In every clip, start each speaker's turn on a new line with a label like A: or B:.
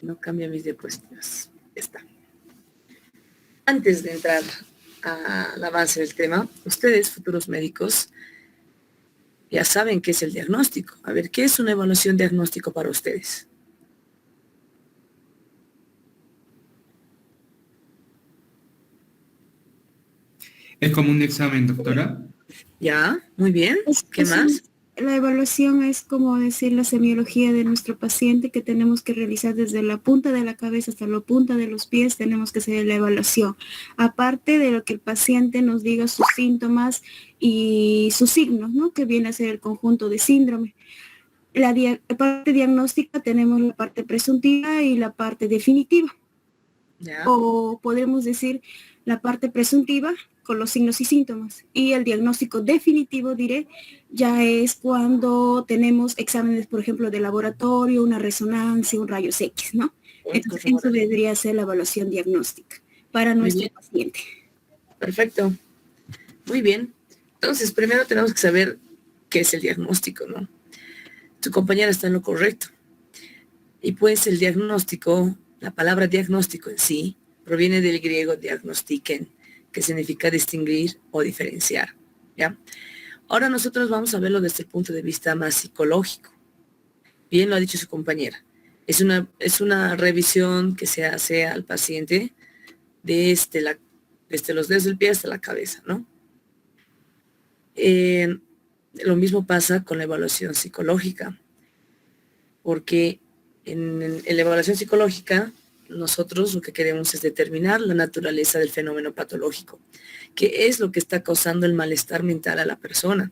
A: No cambia mis diapositivas. Está. Antes de entrar al avance del tema, ustedes, futuros médicos, ya saben qué es el diagnóstico. A ver, ¿qué es una evaluación diagnóstico para ustedes?
B: Es como un examen, doctora.
A: Ya, muy bien. ¿Qué más?
C: La evaluación es como decir la semiología de nuestro paciente que tenemos que realizar desde la punta de la cabeza hasta la punta de los pies, tenemos que hacer la evaluación. Aparte de lo que el paciente nos diga sus síntomas y sus signos, ¿no? Que viene a ser el conjunto de síndrome. La parte diagnóstica tenemos la parte presuntiva y la parte definitiva.
A: Ya.
C: O podemos decir la parte presuntiva con los signos y síntomas. Y el diagnóstico definitivo, diré, ya es cuando tenemos exámenes, por ejemplo, de laboratorio, una resonancia, un rayos X, ¿no? Entonces, eso vendría a ser la evaluación diagnóstica para nuestro paciente.
A: Perfecto. Muy bien. Entonces, primero tenemos que saber qué es el diagnóstico, ¿no? Tu compañera está en lo correcto. Y pues el diagnóstico, la palabra diagnóstico en sí, proviene del griego diagnostiken, que significa distinguir o diferenciar, ¿ya? Ahora nosotros vamos a verlo desde el punto de vista más psicológico. Bien lo ha dicho su compañera. Es una revisión que se hace al paciente desde los dedos del pie hasta la cabeza, ¿no? Lo mismo pasa con la evaluación psicológica, porque en la evaluación psicológica nosotros lo que queremos es determinar la naturaleza del fenómeno patológico, qué es lo que está causando el malestar mental a la persona.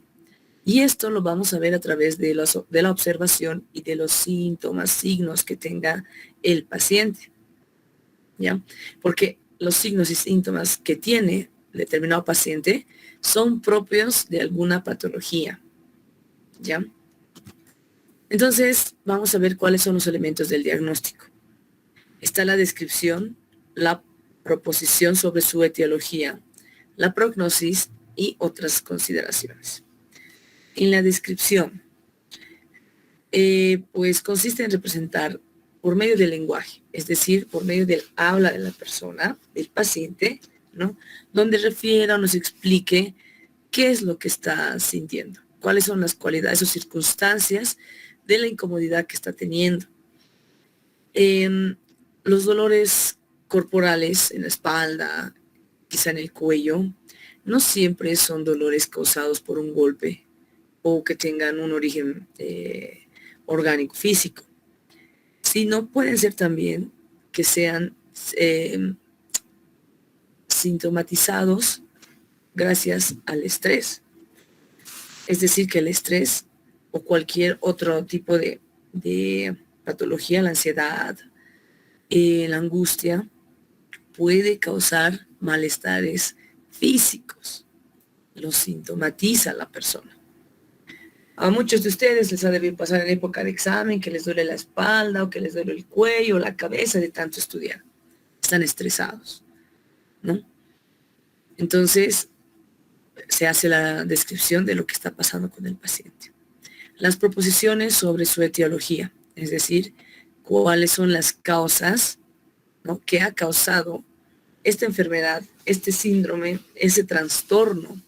A: Y esto lo vamos a ver a través de la observación y de los síntomas, signos que tenga el paciente, ¿ya? Porque los signos y síntomas que tiene determinado paciente son propios de alguna patología, ¿ya? Entonces, vamos a ver cuáles son los elementos del diagnóstico. Está la descripción, la proposición sobre su etiología, la prognosis y otras consideraciones. En la descripción, pues consiste en representar por medio del lenguaje, es decir, por medio del habla de la persona, del paciente, ¿no? Donde refiera o nos explique qué es lo que está sintiendo, cuáles son las cualidades o circunstancias de la incomodidad que está teniendo. Los dolores corporales en la espalda, quizá en el cuello, no siempre son dolores causados por un golpe o que tengan un origen orgánico físico, sino pueden ser también que sean sintomatizados gracias al estrés. Es decir, que el estrés o cualquier otro tipo de patología, la ansiedad, la angustia, puede causar malestares físicos. Los sintomatiza la persona. A muchos de ustedes les ha debido pasar en época de examen que les duele la espalda o que les duele el cuello o la cabeza de tanto estudiar. Están estresados, ¿no? Entonces, se hace la descripción de lo que está pasando con el paciente. Las proposiciones sobre su etiología, es decir, cuáles son las causas, ¿no?, que ha causado esta enfermedad, este síndrome, ese trastorno.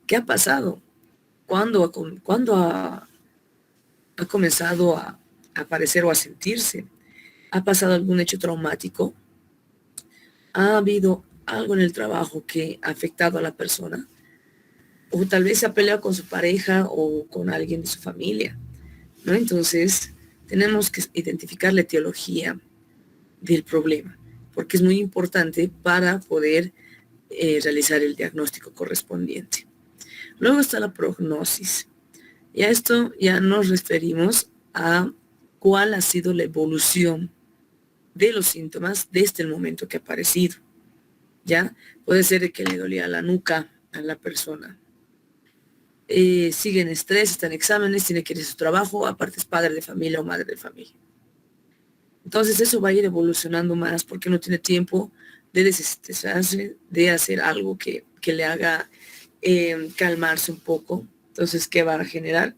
A: ¿Qué ha pasado? ¿Cuándo ha comenzado a aparecer o a sentirse? ¿Ha pasado algún hecho traumático? ¿Ha habido algo en el trabajo que ha afectado a la persona? O tal vez se ha peleado con su pareja o con alguien de su familia, ¿no? Entonces, tenemos que identificar la etiología del problema, porque es muy importante para poder realizar el diagnóstico correspondiente. Luego está la prognosis. Y a esto ya nos referimos a cuál ha sido la evolución de los síntomas desde el momento que ha aparecido. ¿Ya? Puede ser que le dolía la nuca a la persona. Sigue en estrés, está en exámenes, tiene que ir a su trabajo, aparte es padre de familia o madre de familia. Entonces eso va a ir evolucionando más porque no tiene tiempo de desestresarse, de hacer algo que le haga calmarse un poco. Entonces, ¿qué va a generar?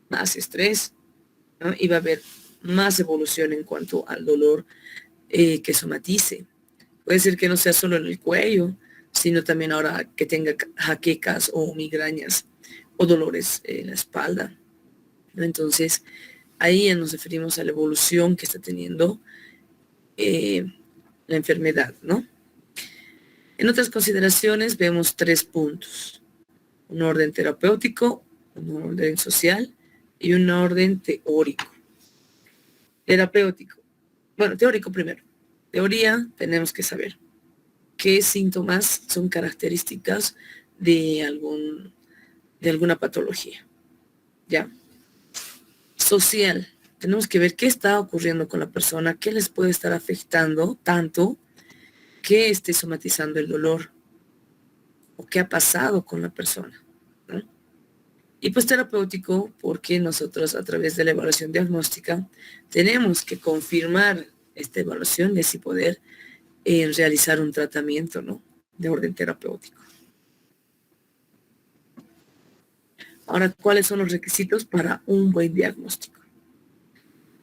A: Más estrés, ¿no? Y va a haber más evolución en cuanto al dolor que somatice. Puede ser que no sea solo en el cuello, sino también ahora que tenga jaquecas o migrañas o dolores en la espalda, ¿no? Entonces, ahí ya nos referimos a la evolución que está teniendo la enfermedad, ¿no? En otras consideraciones vemos 3 puntos: un orden terapéutico, un orden social y un orden teórico. Terapéutico. Bueno, teórico primero. Teoría, tenemos que saber qué síntomas son características de alguna patología, ¿ya? Social, tenemos que ver qué está ocurriendo con la persona, qué les puede estar afectando tanto que esté somatizando el dolor o qué ha pasado con la persona, ¿no? Y pues terapéutico, porque nosotros a través de la evaluación diagnóstica tenemos que confirmar esta evaluación y así poder realizar un tratamiento, ¿no?, de orden terapéutico. Ahora, ¿cuáles son los requisitos para un buen diagnóstico?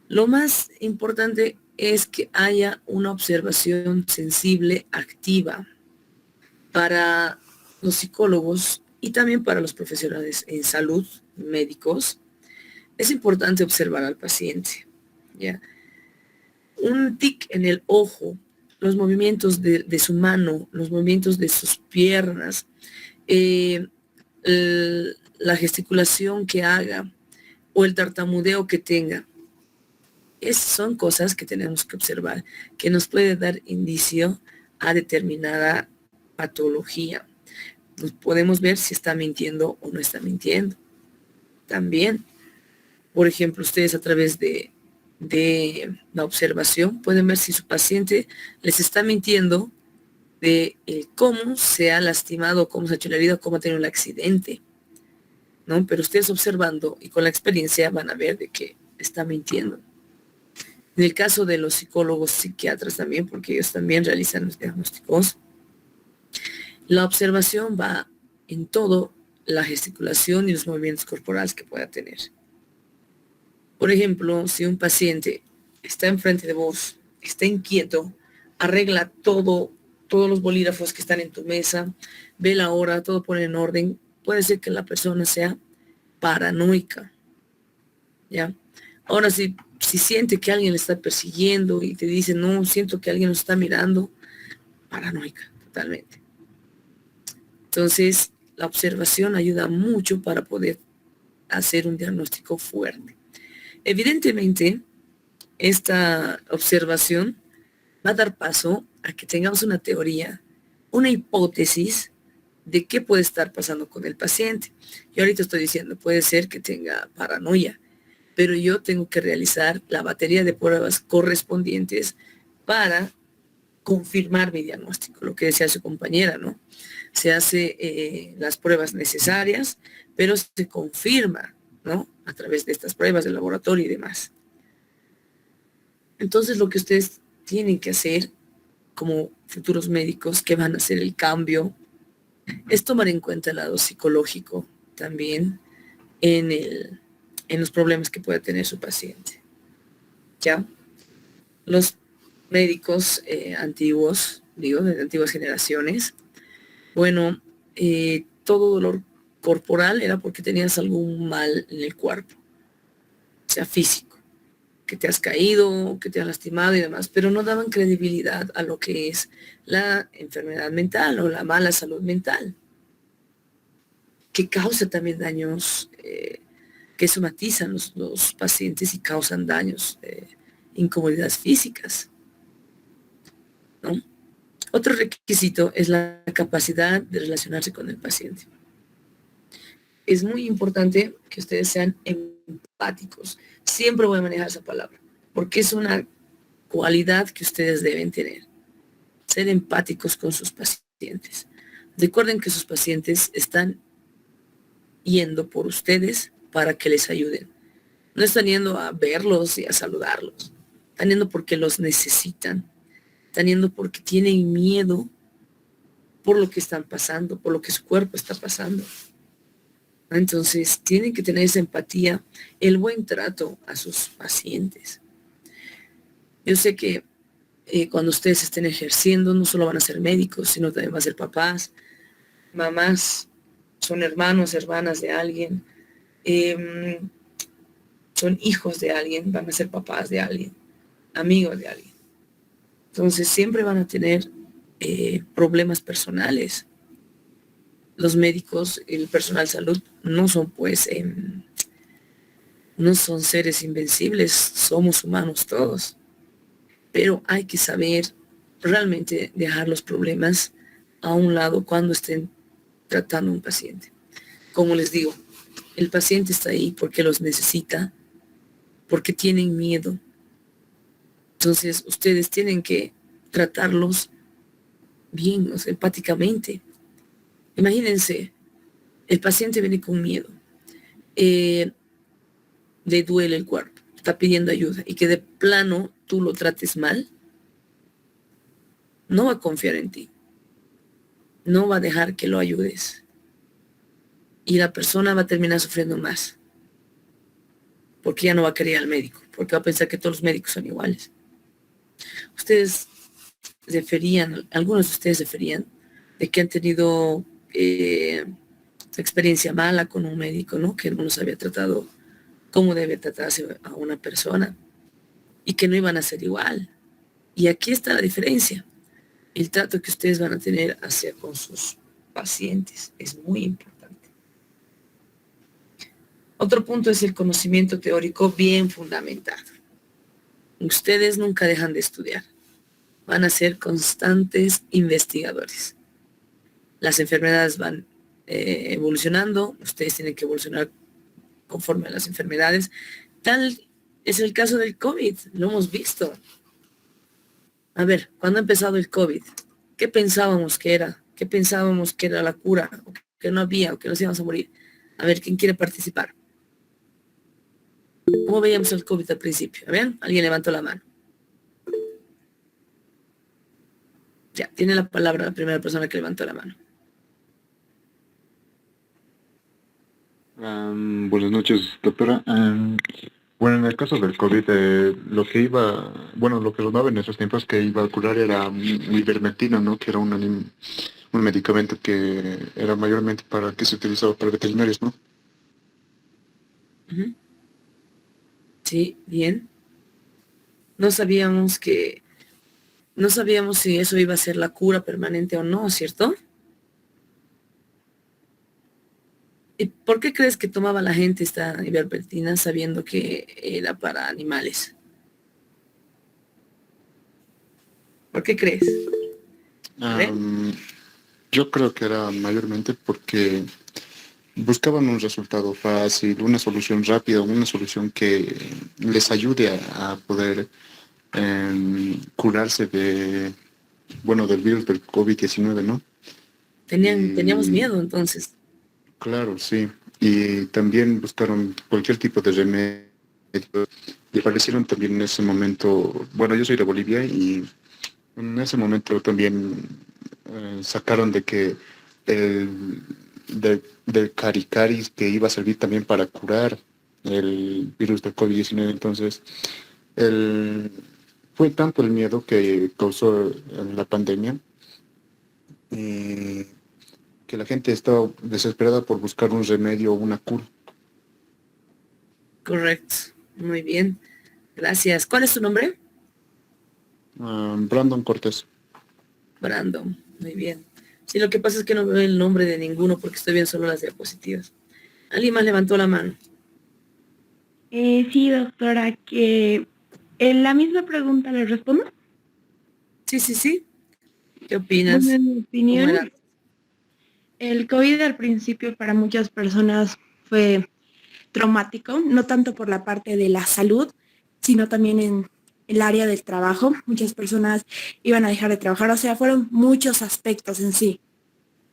A: Lo más importante es que haya una observación sensible, activa, para los psicólogos y también para los profesionales en salud, médicos. Es importante observar al paciente, ¿ya? Un tic en el ojo, los movimientos de su mano, los movimientos de sus piernas, la gesticulación que haga o el tartamudeo que tenga. Esas son cosas que tenemos que observar, que nos puede dar indicio a determinada patología. Nos podemos ver si está mintiendo o no está mintiendo. También, por ejemplo, ustedes a través de la observación pueden ver si su paciente les está mintiendo de cómo se ha lastimado, cómo se ha hecho la herida, cómo ha tenido un accidente, ¿no? Pero ustedes observando y con la experiencia van a ver de que está mintiendo. En el caso de los psicólogos, psiquiatras también, porque ellos también realizan los diagnósticos, la observación va en todo la gesticulación y los movimientos corporales que pueda tener. Por ejemplo, si un paciente está enfrente de vos, está inquieto, arregla todos los bolígrafos que están en tu mesa, ve la hora, todo pone en orden, puede ser que la persona sea paranoica, ¿ya? Ahora, si siente que alguien le está persiguiendo y te dice, no, siento que alguien nos está mirando, paranoica, totalmente. Entonces, la observación ayuda mucho para poder hacer un diagnóstico fuerte. Evidentemente, esta observación va a dar paso a que tengamos una teoría, una hipótesis de qué puede estar pasando con el paciente. Yo ahorita estoy diciendo, puede ser que tenga paranoia, pero yo tengo que realizar la batería de pruebas correspondientes para confirmar mi diagnóstico, lo que decía su compañera, ¿no? Se hace las pruebas necesarias, pero se confirma, ¿no?, a través de estas pruebas de laboratorio y demás. Entonces, lo que ustedes tienen que hacer como futuros médicos que van a hacer el cambio es tomar en cuenta el lado psicológico también en los problemas que pueda tener su paciente, ¿ya? Los médicos antiguos, digo, de antiguas generaciones, bueno, todo dolor corporal era porque tenías algún mal en el cuerpo, o sea, físico, que te has caído, que te has lastimado y demás, pero no daban credibilidad a lo que es la enfermedad mental o la mala salud mental, que causa también daños, que somatizan los pacientes y causan daños, incomodidades físicas, ¿no? Otro requisito es la capacidad de relacionarse con el paciente. Es muy importante que ustedes sean empáticos. Siempre voy a manejar esa palabra, porque es una cualidad que ustedes deben tener. Ser empáticos con sus pacientes. Recuerden que sus pacientes están yendo por ustedes para que les ayuden. No están yendo a verlos y a saludarlos. Están yendo porque los necesitan. Están yendo porque tienen miedo por lo que están pasando, por lo que su cuerpo está pasando. Entonces, tienen que tener esa empatía, el buen trato a sus pacientes. Yo sé que cuando ustedes estén ejerciendo, no solo van a ser médicos, sino también van a ser papás, mamás, son hermanos, hermanas de alguien, em, son hijos de alguien, van a ser papás de alguien, amigos de alguien. Entonces siempre van a tener problemas personales. Los médicos, el personal de salud, no son pues, no son seres invencibles, somos humanos todos. Pero hay que saber realmente dejar los problemas a un lado cuando estén tratando a un paciente. Como les digo, el paciente está ahí porque los necesita, porque tienen miedo. Entonces, ustedes tienen que tratarlos bien, o sea, empáticamente. Imagínense, el paciente viene con miedo, eh, le duele el cuerpo, está pidiendo ayuda y que de plano tú lo trates mal, no va a confiar en ti, no va a dejar que lo ayudes y la persona va a terminar sufriendo más porque ya no va a querer al médico, porque va a pensar que todos los médicos son iguales. Ustedes referían, algunos de ustedes referían de que han tenido experiencia mala con un médico, ¿no? Que no los había tratado como debe tratarse a una persona y que no iban a ser igual. Y aquí está la diferencia. El trato que ustedes van a tener hacia con sus pacientes es muy importante. Otro punto es el conocimiento teórico bien fundamentado. Ustedes nunca dejan de estudiar. Van a ser constantes investigadores. Las enfermedades van evolucionando, ustedes tienen que evolucionar conforme a las enfermedades. Tal es el caso del COVID, lo hemos visto. A ver, ¿cuándo ha empezado el COVID? ¿Qué pensábamos que era? ¿Qué pensábamos que era la cura? ¿O que no había? ¿O que nos íbamos a morir? A ver, ¿quién quiere participar? ¿Cómo veíamos el COVID al principio? A ver, alguien levantó la mano. Ya, tiene la palabra la primera persona que levantó la mano.
D: Buenas noches, doctora. Bueno, en el caso del COVID, lo que rodaba en esos tiempos que iba a curar era ivermectina, ¿no? Que era un medicamento que era mayormente que se utilizaba para veterinarios, ¿no?
A: Uh-huh. Sí, bien. No sabíamos si eso iba a ser la cura permanente o no, ¿cierto? ¿Y por qué crees que tomaba la gente esta ivermectina sabiendo que era para animales? ¿Por qué crees?
D: Yo creo que era mayormente porque buscaban un resultado fácil, una solución rápida, una solución que les ayude a poder curarse del virus del COVID-19, ¿no?
A: Teníamos
D: Y
A: miedo entonces.
D: claro, sí. Y también buscaron cualquier tipo de remedio. Y aparecieron también en ese momento, bueno, yo soy de Bolivia y en ese momento también sacaron de que del caricaris que iba a servir también para curar el virus del COVID-19. Entonces, el, fue tanto el miedo que causó la pandemia eh, que la gente estaba desesperada por buscar un remedio o una cura.
A: Correcto. Muy bien. Gracias. ¿Cuál es tu nombre?
D: Brandon Cortés.
A: Brandon. Muy bien. Sí, lo que pasa es que no veo el nombre de ninguno porque estoy viendo solo las diapositivas. ¿Alguien más levantó la mano?
E: Sí, doctora, que en la misma pregunta le respondo.
A: Sí. ¿Qué opinas?
E: Bueno, en mi
A: ¿Cómo
E: opinión,
A: era?
E: el COVID al principio para muchas personas fue traumático, no tanto por la parte de la salud, sino también en el área del trabajo. Muchas personas iban a dejar de trabajar, o sea, fueron muchos aspectos en sí.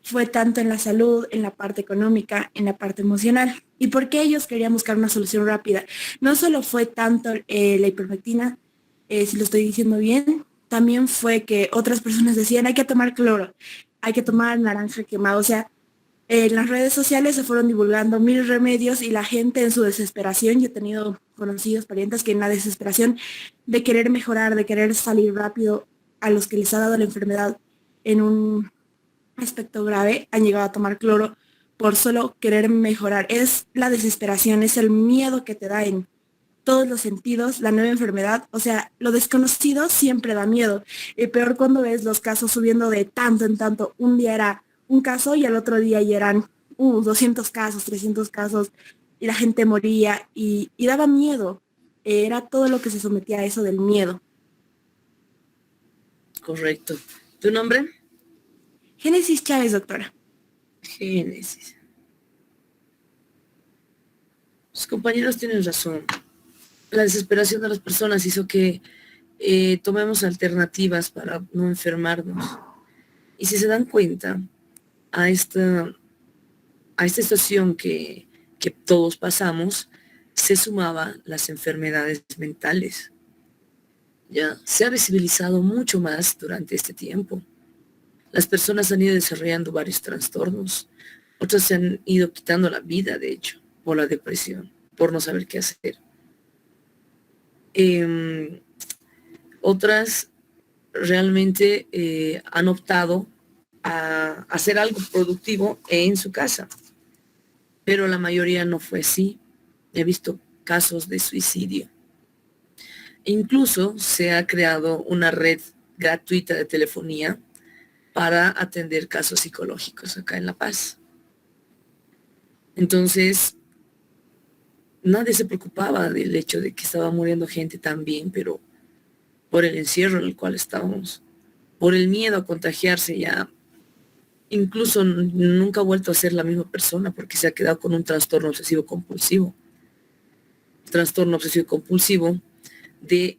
E: Fue tanto en la salud, en la parte económica, en la parte emocional. ¿Y por qué ellos querían buscar una solución rápida? No solo fue tanto la ivermectina, si lo estoy diciendo bien, también fue que otras personas decían hay que tomar cloro, hay que tomar naranja quemado, o sea, En las redes sociales se fueron divulgando mil remedios y la gente en su desesperación, yo he tenido conocidos, parientes que en la desesperación de querer mejorar, de querer salir rápido, a los que les ha dado la enfermedad en un aspecto grave, han llegado a tomar cloro por solo querer mejorar. Es la desesperación, es el miedo que te da en todos los sentidos, la nueva enfermedad. O sea, lo desconocido siempre da miedo. Y peor cuando ves los casos subiendo de tanto en tanto. Un día era un caso y al otro día ya eran 200 casos, 300 casos, y la gente moría y daba miedo. Era todo lo que se sometía a eso del miedo.
A: Correcto. ¿Tu nombre?
E: Génesis Chávez, doctora.
A: Génesis. Sus compañeros tienen razón. La desesperación de las personas hizo que tomemos alternativas para no enfermarnos. Y si se dan cuenta, a esta situación que todos pasamos, se sumaban las enfermedades mentales. Ya se ha visibilizado mucho más durante este tiempo. Las personas han ido desarrollando varios trastornos. Otras se han ido quitando la vida, de hecho, por la depresión, por no saber qué hacer. Otras realmente han optado a hacer algo productivo en su casa, pero la mayoría no fue así. He visto casos de suicidio. Incluso se ha creado una red gratuita de telefonía para atender casos psicológicos acá en La Paz. Entonces, nadie se preocupaba del hecho de que estaba muriendo gente también, pero por el encierro en el cual estábamos, por el miedo a contagiarse, ya incluso nunca ha vuelto a ser la misma persona porque se ha quedado con un trastorno obsesivo compulsivo. Trastorno obsesivo compulsivo de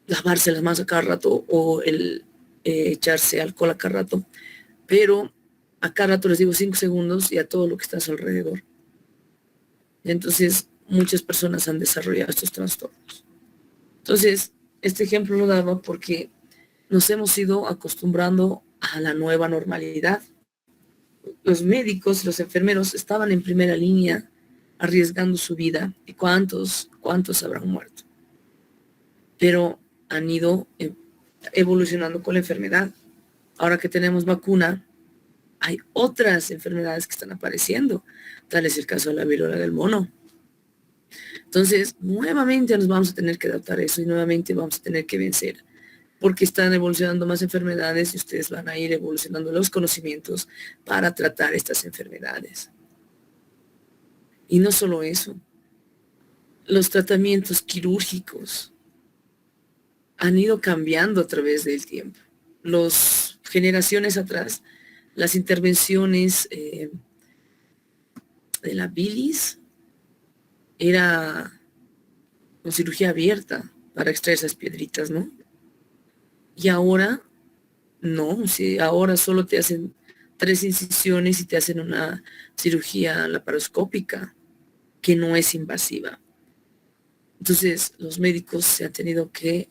A: lavarse las manos a cada rato o el echarse alcohol a cada rato, pero a cada rato les digo 5 segundos y a todo lo que está a su alrededor. Entonces, muchas personas han desarrollado estos trastornos. Entonces, este ejemplo lo daba porque nos hemos ido acostumbrando a la nueva normalidad. Los médicos y los enfermeros estaban en primera línea arriesgando su vida. ¿Y cuántos habrán muerto? Pero han ido evolucionando con la enfermedad. Ahora que tenemos vacuna, hay otras enfermedades que están apareciendo. Tal es el caso de la viruela del mono. Entonces, nuevamente nos vamos a tener que adaptar a eso y nuevamente vamos a tener que vencer, porque están evolucionando más enfermedades y ustedes van a ir evolucionando los conocimientos para tratar estas enfermedades. Y no solo eso, los tratamientos quirúrgicos han ido cambiando a través del tiempo. Las generaciones atrás, las intervenciones de la bilis era con cirugía abierta para extraer esas piedritas, ¿no? Y ahora, no, si ahora solo te hacen 3 incisiones y te hacen una cirugía laparoscópica que no es invasiva. Entonces, los médicos se han tenido que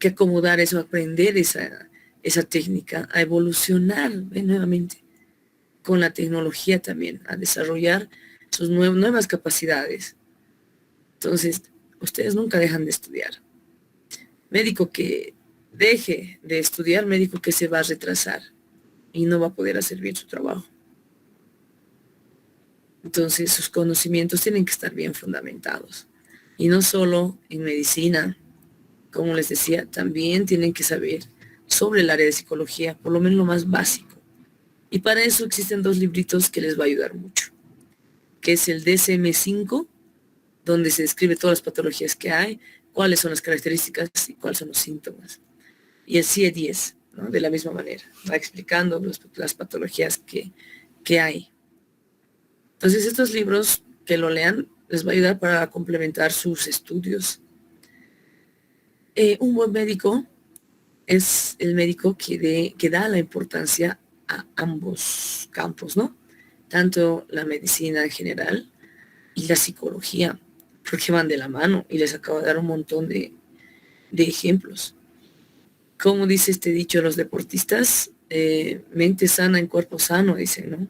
A: acomodar eso, aprender esa técnica, a evolucionar nuevamente con la tecnología también, a desarrollar sus nuevas capacidades. Entonces, ustedes nunca dejan de estudiar. Médico que deje de estudiar, médico que se va a retrasar y no va a poder hacer bien su trabajo. Entonces, sus conocimientos tienen que estar bien fundamentados. Y no solo en medicina, como les decía, también tienen que saber sobre el área de psicología, por lo menos lo más básico. Y para eso existen 2 libritos que les va a ayudar mucho, que es el DSM-5, donde se describe todas las patologías que hay, cuáles son las características y cuáles son los síntomas. Y el CIE-10, ¿no? De la misma manera, va explicando las patologías que hay. Entonces, estos libros, que lo lean, les va a ayudar para complementar sus estudios. Un buen médico es el médico que da la importancia a ambos campos, ¿no? Tanto la medicina en general y la psicología, porque van de la mano, y les acabo de dar un montón de ejemplos. Como dice este dicho, los deportistas mente sana en cuerpo sano, dicen, ¿no?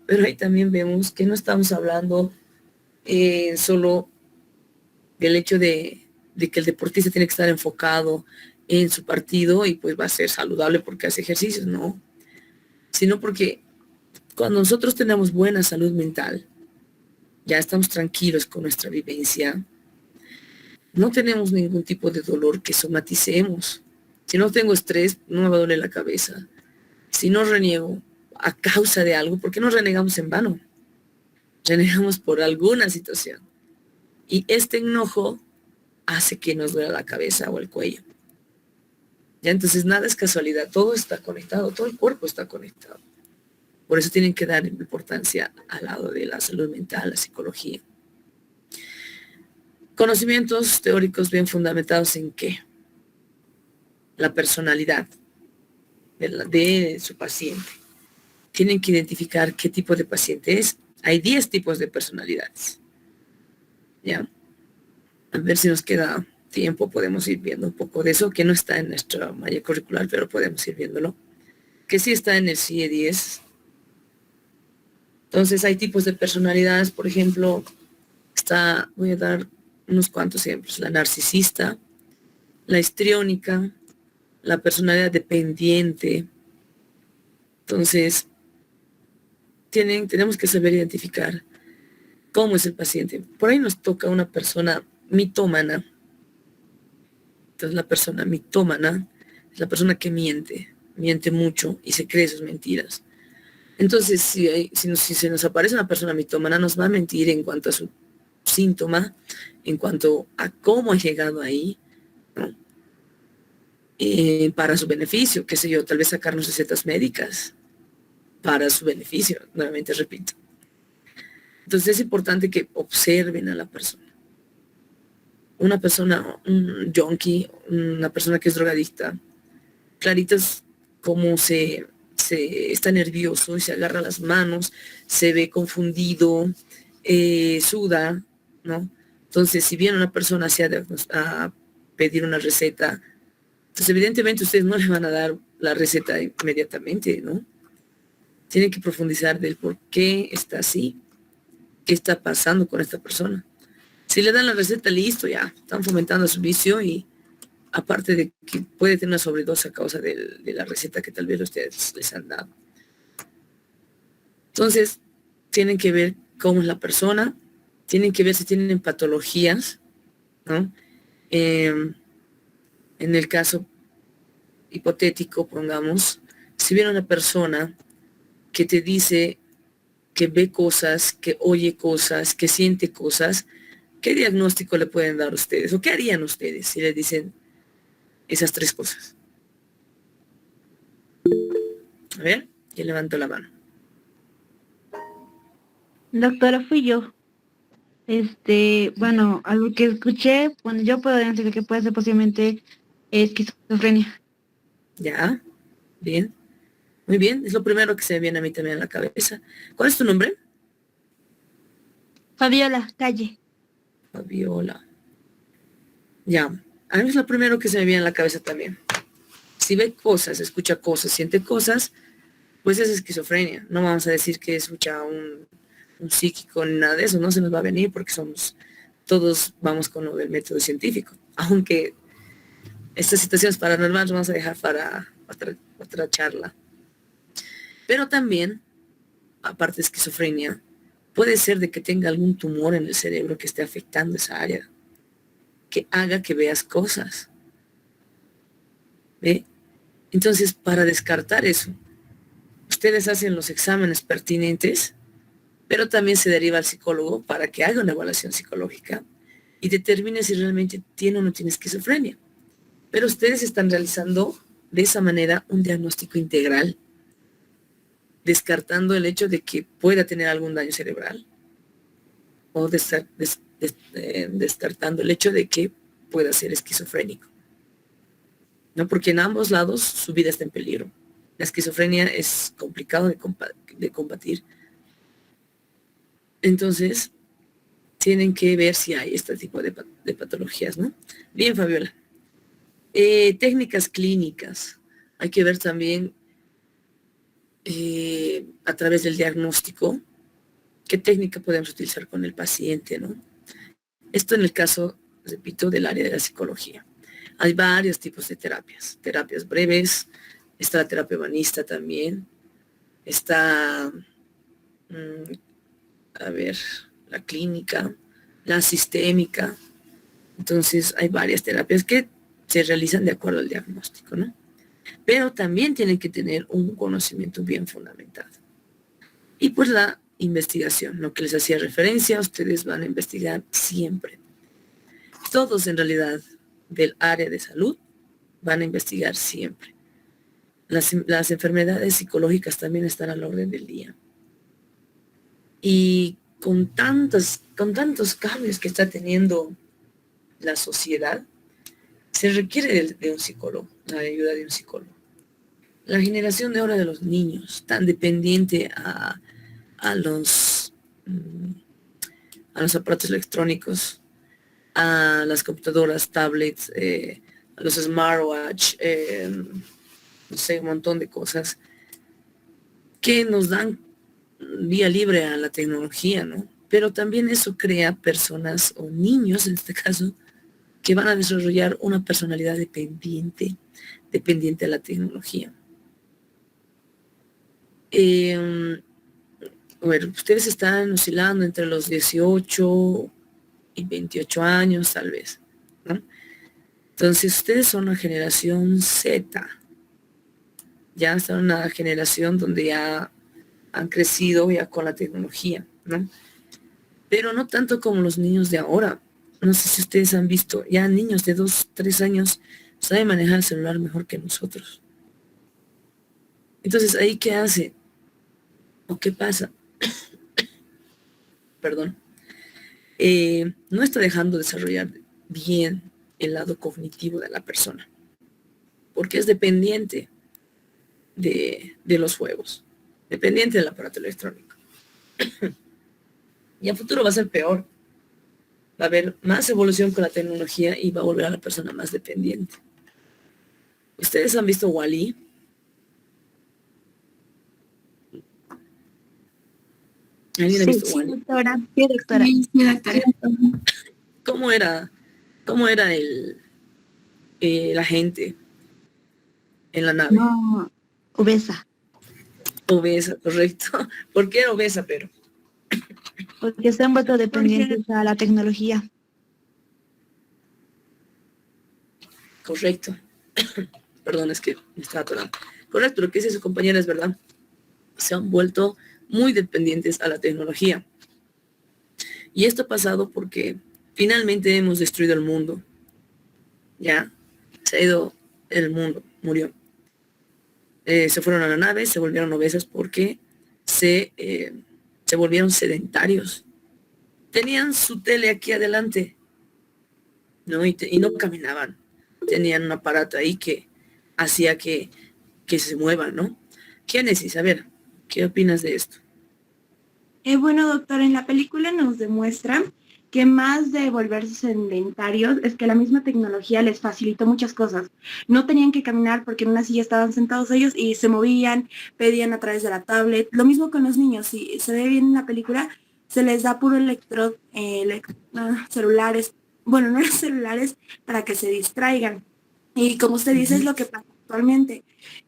A: Pero ahí también vemos que no estamos hablando solo del hecho de que el deportista tiene que estar enfocado en su partido y pues va a ser saludable porque hace ejercicios, no, sino porque cuando nosotros tenemos buena salud mental, ya estamos tranquilos con nuestra vivencia, no tenemos ningún tipo de dolor que somaticemos. Si no tengo estrés, no me va a doler la cabeza. Si no reniego a causa de algo, ¿por qué no renegamos en vano? Renegamos por alguna situación. Y este enojo hace que nos duela la cabeza o el cuello. Ya entonces nada es casualidad, todo está conectado, todo el cuerpo está conectado. Por eso tienen que dar importancia al lado de la salud mental, la psicología. Conocimientos teóricos bien fundamentados en qué? La personalidad de su paciente. Tienen que identificar qué tipo de paciente es. Hay 10 tipos de personalidades. ¿Ya? A ver si nos queda tiempo, podemos ir viendo un poco de eso, que no está en nuestra malla curricular, pero podemos ir viéndolo. Que sí está en el CIE 10. Entonces hay tipos de personalidades, por ejemplo, voy a dar unos cuantos ejemplos. La narcisista, la histriónica, la personalidad dependiente. Entonces, tenemos que saber identificar cómo es el paciente. Por ahí nos toca una persona mitómana. Entonces, la persona mitómana es la persona que miente mucho y se cree sus mentiras. Entonces, si se nos aparece una persona mitómana, nos va a mentir en cuanto a su síntoma, en cuanto a cómo ha llegado ahí, ¿no? Para su beneficio, qué sé yo, tal vez sacarnos recetas médicas para su beneficio, nuevamente repito. Entonces es importante que observen a la persona. Una persona, un junkie, una persona que es drogadicta, clarito es cómo se está nervioso y se agarra las manos, se ve confundido, suda, ¿no? Entonces, si viene una persona a pedir una receta, entonces evidentemente ustedes no le van a dar la receta inmediatamente, ¿no? Tienen que profundizar del por qué está así, qué está pasando con esta persona. Si le dan la receta, listo, ya, están fomentando su vicio y aparte de que puede tener una sobredosis a causa de la receta que tal vez ustedes les han dado. Entonces, tienen que ver cómo es la persona, tienen que ver si tienen patologías, ¿no? En el caso hipotético, pongamos, si viene una persona que te dice que ve cosas, que oye cosas, que siente cosas, ¿qué diagnóstico le pueden dar ustedes? ¿O qué harían ustedes si le dicen esas 3 cosas? A ver, ¿quién levantó la mano?
C: Doctora, fui yo. Bueno, a lo que escuché, bueno, yo puedo decir que puede ser posiblemente esquizofrenia.
A: Ya, bien. Muy bien, es lo primero que se me viene a mí también a la cabeza. ¿Cuál es tu nombre?
C: Fabiola, calle.
A: Fabiola. Ya, a mí es lo primero que se me viene a la cabeza también. Si ve cosas, escucha cosas, siente cosas, pues es esquizofrenia. No vamos a decir que escucha un psíquico ni nada de eso, no se nos va a venir porque todos vamos con lo del método científico. Aunque estas situaciones paranormales vamos a dejar para otra charla. Pero también, aparte de esquizofrenia, puede ser de que tenga algún tumor en el cerebro que esté afectando esa área, que haga que veas cosas. ¿Ve? Entonces, para descartar eso, ustedes hacen los exámenes pertinentes, pero también se deriva al psicólogo para que haga una evaluación psicológica y determine si realmente tiene o no tiene esquizofrenia. Pero ustedes están realizando de esa manera un diagnóstico integral, descartando el hecho de que pueda tener algún daño cerebral o descartando el hecho de que pueda ser esquizofrénico. ¿No? Porque en ambos lados su vida está en peligro. La esquizofrenia es complicado de combatir. Entonces, tienen que ver si hay este tipo de patologías, ¿no? Bien, Fabiola. Técnicas clínicas. Hay que ver también a través del diagnóstico, qué técnica podemos utilizar con el paciente, ¿no? Esto en el caso, repito, del área de la psicología. Hay varios tipos de terapias. Terapias breves, está la terapia humanista también, está, la clínica, la sistémica. Entonces hay varias terapias que se realizan de acuerdo al diagnóstico, ¿no? Pero también tienen que tener un conocimiento bien fundamentado. Y pues la investigación, lo que les hacía referencia, ustedes van a investigar siempre. Todos en realidad del área de salud van a investigar siempre. Las enfermedades psicológicas también están a la orden del día. Y con tantos cambios que está teniendo la sociedad, se requiere de un psicólogo, la ayuda de un psicólogo. La generación de ahora de los niños, tan dependiente a los aparatos electrónicos, a las computadoras, tablets, a los smartwatch, no sé, un montón de cosas que nos dan vía libre a la tecnología, ¿no? Pero también eso crea personas o niños, en este caso, que van a desarrollar una personalidad dependiente a la tecnología. Bueno, ustedes están oscilando entre los 18 y 28 años, tal vez, ¿no? Entonces, ustedes son una generación Z. Ya son una generación donde ya han crecido ya con la tecnología, ¿no? Pero no tanto como los niños de ahora. No sé si ustedes han visto, ya niños de 2, 3 años saben manejar el celular mejor que nosotros. Entonces, ¿ahí qué hace? ¿O qué pasa? Perdón. No está dejando desarrollar bien el lado cognitivo de la persona, porque es dependiente de los juegos, dependiente del aparato electrónico. Y a futuro va a ser peor. Va a haber más evolución con la tecnología y va a volver a la persona más dependiente. ¿Ustedes han visto Wall-E? ¿Alguien ha visto Wall-E?
C: Doctora. Sí, doctora.
E: Sí, doctora.
A: ¿Cómo era la gente en la nave?
E: No, obesa.
A: Obesa, correcto. ¿Por qué era obesa, pero?
E: Porque se han vuelto dependientes a la tecnología.
A: Correcto. Perdón, es que me estaba atorando. Correcto, lo que dice su compañera es verdad. Se han vuelto muy dependientes a la tecnología. Y esto ha pasado porque finalmente hemos destruido el mundo. Ya, se ha ido el mundo, murió. Se fueron a la nave, se volvieron obesas porque se volvieron sedentarios. Tenían su tele aquí adelante, ¿no? Y no caminaban. Tenían un aparato ahí que hacía que se muevan, ¿no? Génesis, a ver, ¿qué opinas de esto?
E: Bueno, doctor, en la película nos demuestra que más de volverse sedentarios es que la misma tecnología les facilitó muchas cosas. No tenían que caminar porque en una silla estaban sentados ellos y se movían, pedían a través de la tablet. Lo mismo con los niños, si se ve bien en la película, se les da puro celulares, bueno, no eran celulares, para que se distraigan. Y como usted dice, es lo que pasa actualmente.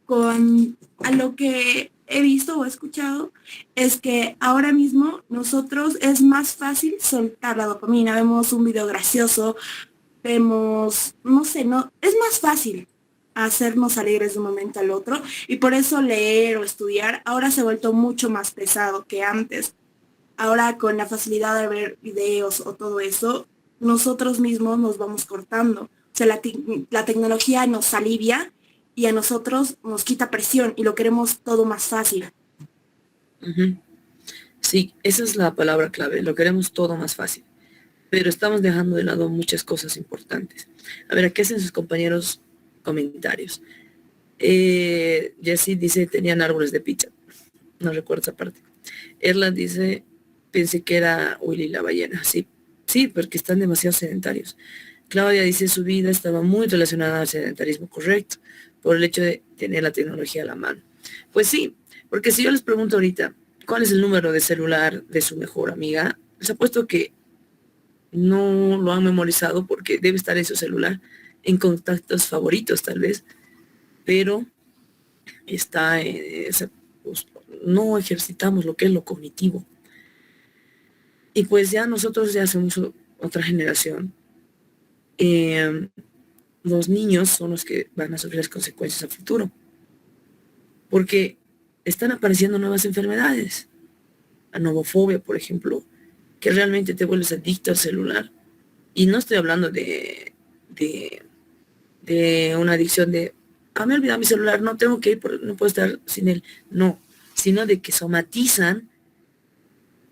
E: A lo que he visto o escuchado es que ahora mismo nosotros es más fácil soltar la dopamina. Vemos un video gracioso, vemos, es más fácil hacernos alegres de un momento al otro y por eso leer o estudiar ahora se ha vuelto mucho más pesado que antes. Ahora con la facilidad de ver videos o todo eso, nosotros mismos nos vamos cortando. O sea, la tecnología nos alivia y a nosotros nos quita presión y lo queremos todo más fácil.
A: Uh-huh. Sí, esa es la palabra clave, lo queremos todo más fácil, pero estamos dejando de lado muchas cosas importantes. A ver, ¿qué hacen sus compañeros comentarios? Jessie dice, tenían árboles de pizza, no recuerdo esa parte. Erland dice, pensé que era Willy la ballena, sí, porque están demasiado sedentarios. Claudia dice, su vida estaba muy relacionada al sedentarismo, correcto, por el hecho de tener la tecnología a la mano. Pues sí, Porque si yo les pregunto ahorita, ¿cuál es el número de celular de su mejor amiga? Les apuesto que no lo han memorizado porque debe estar en su celular, en contactos favoritos tal vez, pero está, pues, no ejercitamos lo que es lo cognitivo. Y pues ya nosotros ya somos otra generación. Los niños son los que van a sufrir las consecuencias a futuro, porque están apareciendo nuevas enfermedades, la novofobia, por ejemplo, que realmente te vuelves adicto al celular. Y no estoy hablando de una adicción de, me he olvidado mi celular, no tengo que ir, no puedo estar sin él. No, sino de que somatizan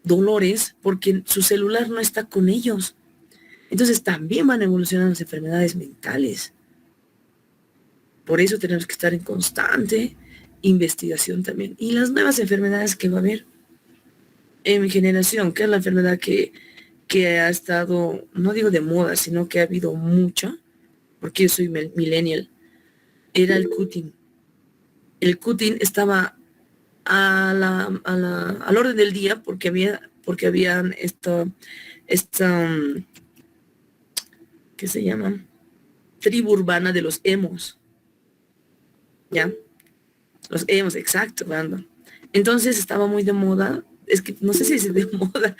A: dolores porque su celular no está con ellos. Entonces también van evolucionando las enfermedades mentales. Por eso tenemos que estar en constante investigación también. Y las nuevas enfermedades que va a haber en mi generación, que es la enfermedad que ha estado, no digo de moda, sino que ha habido mucha, porque yo soy millennial, era el cutting. El cutting estaba al orden del día porque habían esta ¿qué se llama? Tribu urbana de los emos. ¿Ya? Los emos, exacto, Brandon. Entonces estaba muy de moda, es que no sé si es de moda,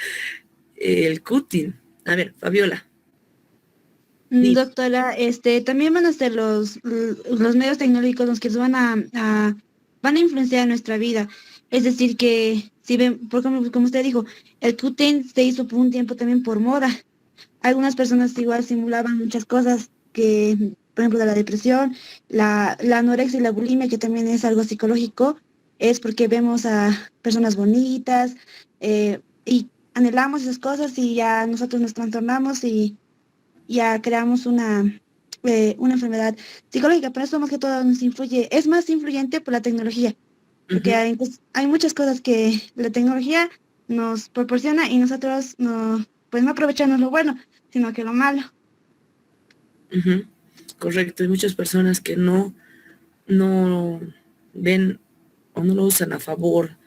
A: el cutting. A ver, Fabiola.
C: Doctora, también van a ser los medios tecnológicos los que van a influenciar nuestra vida. Es decir, que si ven, por ejemplo, como usted dijo, el Qten se hizo por un tiempo también por moda. Algunas personas igual simulaban muchas cosas que, por ejemplo, de la depresión, la anorexia y la bulimia, que también es algo psicológico, es porque vemos a personas bonitas y anhelamos esas cosas y ya nosotros nos trastornamos y ya creamos una enfermedad psicológica, pero eso más que todo nos influye, es más influyente por la tecnología, porque hay muchas cosas que la tecnología nos proporciona y nosotros pues no aprovechamos lo bueno, sino que lo malo.
A: Correcto, hay muchas personas que no ven o no lo usan a favor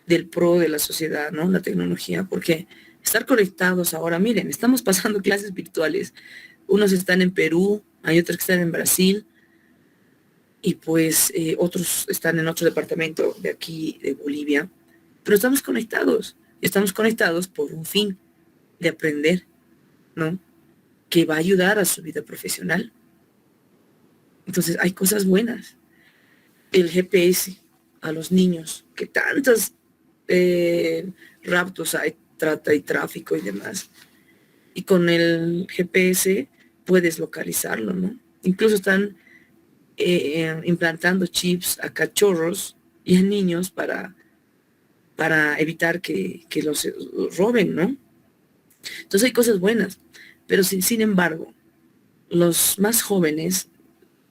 A: del pro de la sociedad, ¿no? La tecnología, porque estar conectados ahora, miren, estamos pasando clases virtuales. Unos están en Perú, hay otros que están en Brasil, y pues otros están en otro departamento de aquí, de Bolivia, pero estamos conectados por un fin de aprender, ¿no? Que va a ayudar a su vida profesional. Entonces hay cosas buenas. El GPS a los niños, que tantos raptos hay, trata y tráfico y demás. Y con el GPS puedes localizarlo, ¿no? Incluso están implantando chips a cachorros y a niños para evitar que los roben, ¿no? Entonces hay cosas buenas, pero sin embargo, los más jóvenes,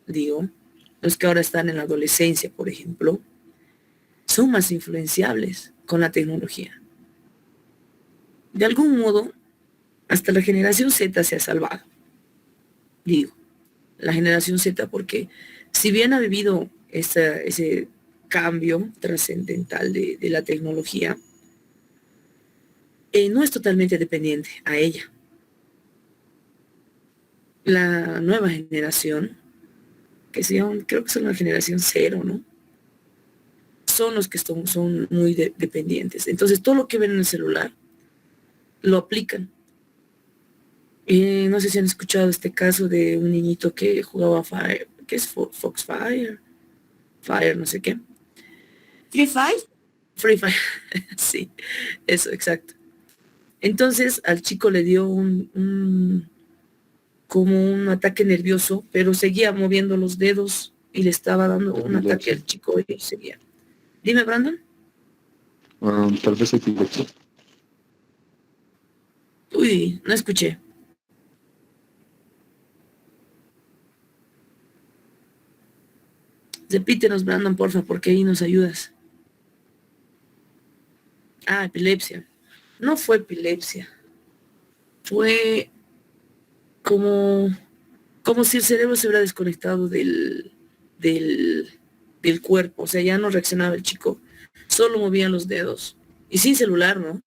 A: digo, los que ahora están en la adolescencia, por ejemplo, son más influenciables con la tecnología. De algún modo, hasta la generación Z se ha salvado. Digo, la generación Z, porque si bien ha vivido ese cambio trascendental de la tecnología, no es totalmente dependiente a ella. La nueva generación, que creo que son la generación cero, ¿no? Son los que son muy dependientes. Entonces, todo lo que ven en el celular, lo aplican. No sé si han escuchado este caso de un niñito que jugaba Fire, ¿qué es Foxfire? Fire, no sé qué.
C: ¿Free Fire?
A: Free Fire, sí, eso, exacto. Entonces al chico le dio como un ataque nervioso, pero seguía moviendo los dedos y le estaba dando un ataque al chico y seguía. Dime, Brandon.
D: Tal vez epilepsia.
A: Uy, no escuché. Repítenos, Brandon, porfa, porque ahí nos ayudas. Epilepsia. No fue epilepsia. Fue como si el cerebro se hubiera desconectado del cuerpo. O sea, ya no reaccionaba el chico solo movía los dedos. Y sin celular, ¿no?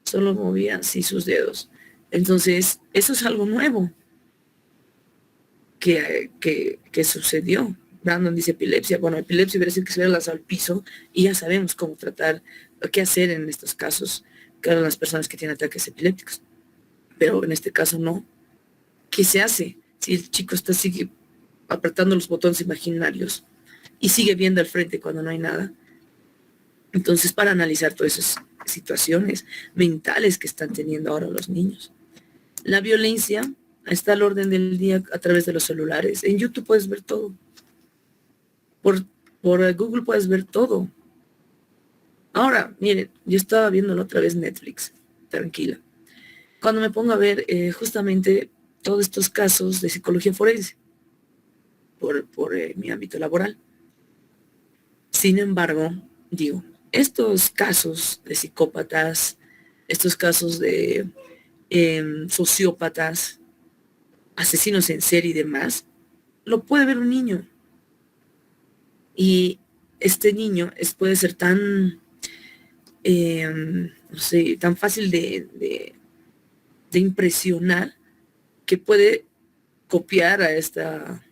A: Solo movía así sus dedos. Entonces, eso es algo nuevo que sucedió. Brandon dice epilepsia. Bueno, epilepsia hubiera sido que se hubiera lanzado al piso y ya sabemos cómo tratar, qué hacer en estos casos, que eran las personas que tienen ataques epilépticos. Pero en este caso no. ¿Qué se hace si el chico sigue apretando los botones imaginarios y sigue viendo al frente cuando no hay nada? Entonces, para analizar todas esas situaciones mentales que están teniendo ahora los niños. La violencia está al orden del día a través de los celulares. En YouTube puedes ver todo. Por Google puedes ver todo. Ahora, miren, yo estaba viendo la otra vez Netflix, tranquila. Cuando me pongo a ver justamente todos estos casos de psicología forense por mi ámbito laboral. Sin embargo, digo, estos casos de psicópatas, estos casos de sociópatas, asesinos en serie y demás, lo puede ver un niño. Y este niño puede ser tan, no sé, tan fácil de impresionar que puede copiar a esta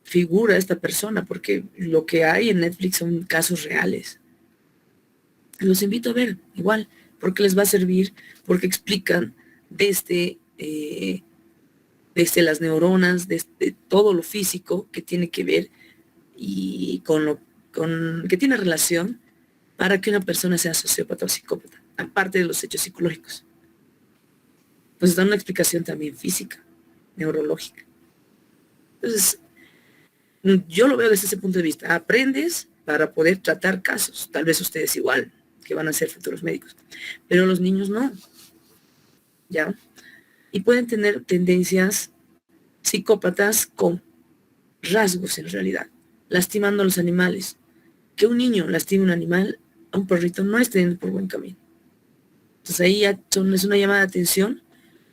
A: figura, a esta persona, porque lo que hay en Netflix son casos reales. Los invito a ver, igual, porque les va a servir, porque explican desde las neuronas, desde todo lo físico que tiene que ver y que tiene relación para que una persona sea sociópata o psicópata, aparte de los hechos psicológicos. Pues dan una explicación también física, neurológica. Entonces, yo lo veo desde ese punto de vista. Aprendes para poder tratar casos. Tal vez ustedes igual, que van a ser futuros médicos. Pero los niños no. ¿Ya? Y pueden tener tendencias psicópatas con rasgos en realidad, lastimando a los animales. Que un niño lastime a un animal, a un perrito, no está yendo por buen camino. Entonces ahí ya es una llamada de atención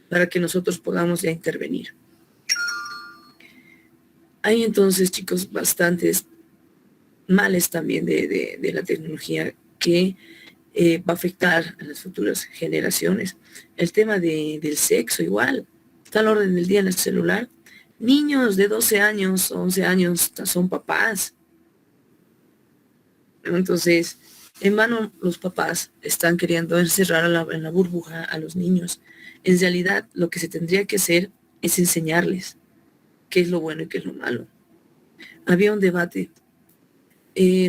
A: para que nosotros podamos ya intervenir. Hay entonces, chicos, bastantes males también de la tecnología que va a afectar a las futuras generaciones. El tema del sexo igual, está al orden del día en el celular. Niños de 12 años, 11 años son papás. Entonces, en vano los papás están queriendo encerrar en la burbuja a los niños. En realidad, lo que se tendría que hacer es enseñarles qué es lo bueno y qué es lo malo. Había un debate,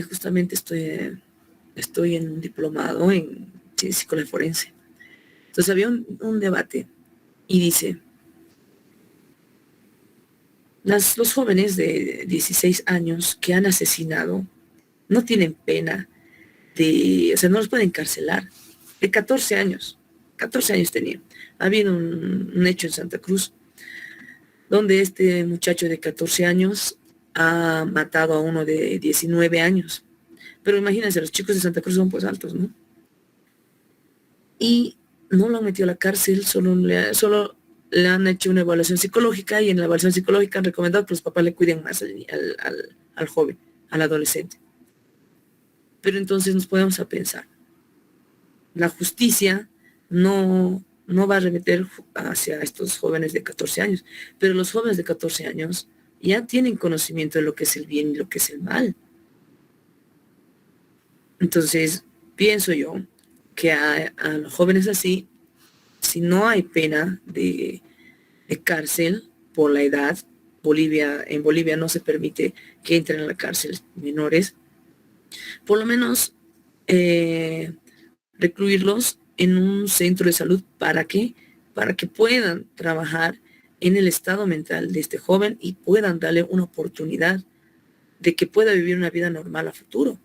A: justamente estoy en un diplomado en psicología forense. Entonces había un debate y dice, los jóvenes de 16 años que han asesinado no tienen pena o sea, no los pueden encarcelar. De 14 años tenía. Había un hecho en Santa Cruz donde este muchacho de 14 años ha matado a uno de 19 años. Pero imagínense, los chicos de Santa Cruz son pues altos, ¿no? Y no lo han metido a la cárcel, solo le han hecho una evaluación psicológica y en la evaluación psicológica han recomendado que los papás le cuiden más al joven, al adolescente. Pero entonces nos podemos a pensar, la justicia no va a remeter hacia estos jóvenes de 14 años, pero los jóvenes de 14 años ya tienen conocimiento de lo que es el bien y lo que es el mal. Entonces, pienso yo que a los jóvenes así, si no hay pena de cárcel por la edad, en Bolivia no se permite que entren a la cárcel menores, por lo menos recluirlos en un centro de salud. ¿Para qué? Para que puedan trabajar en el estado mental de este joven y puedan darle una oportunidad de que pueda vivir una vida normal a futuro.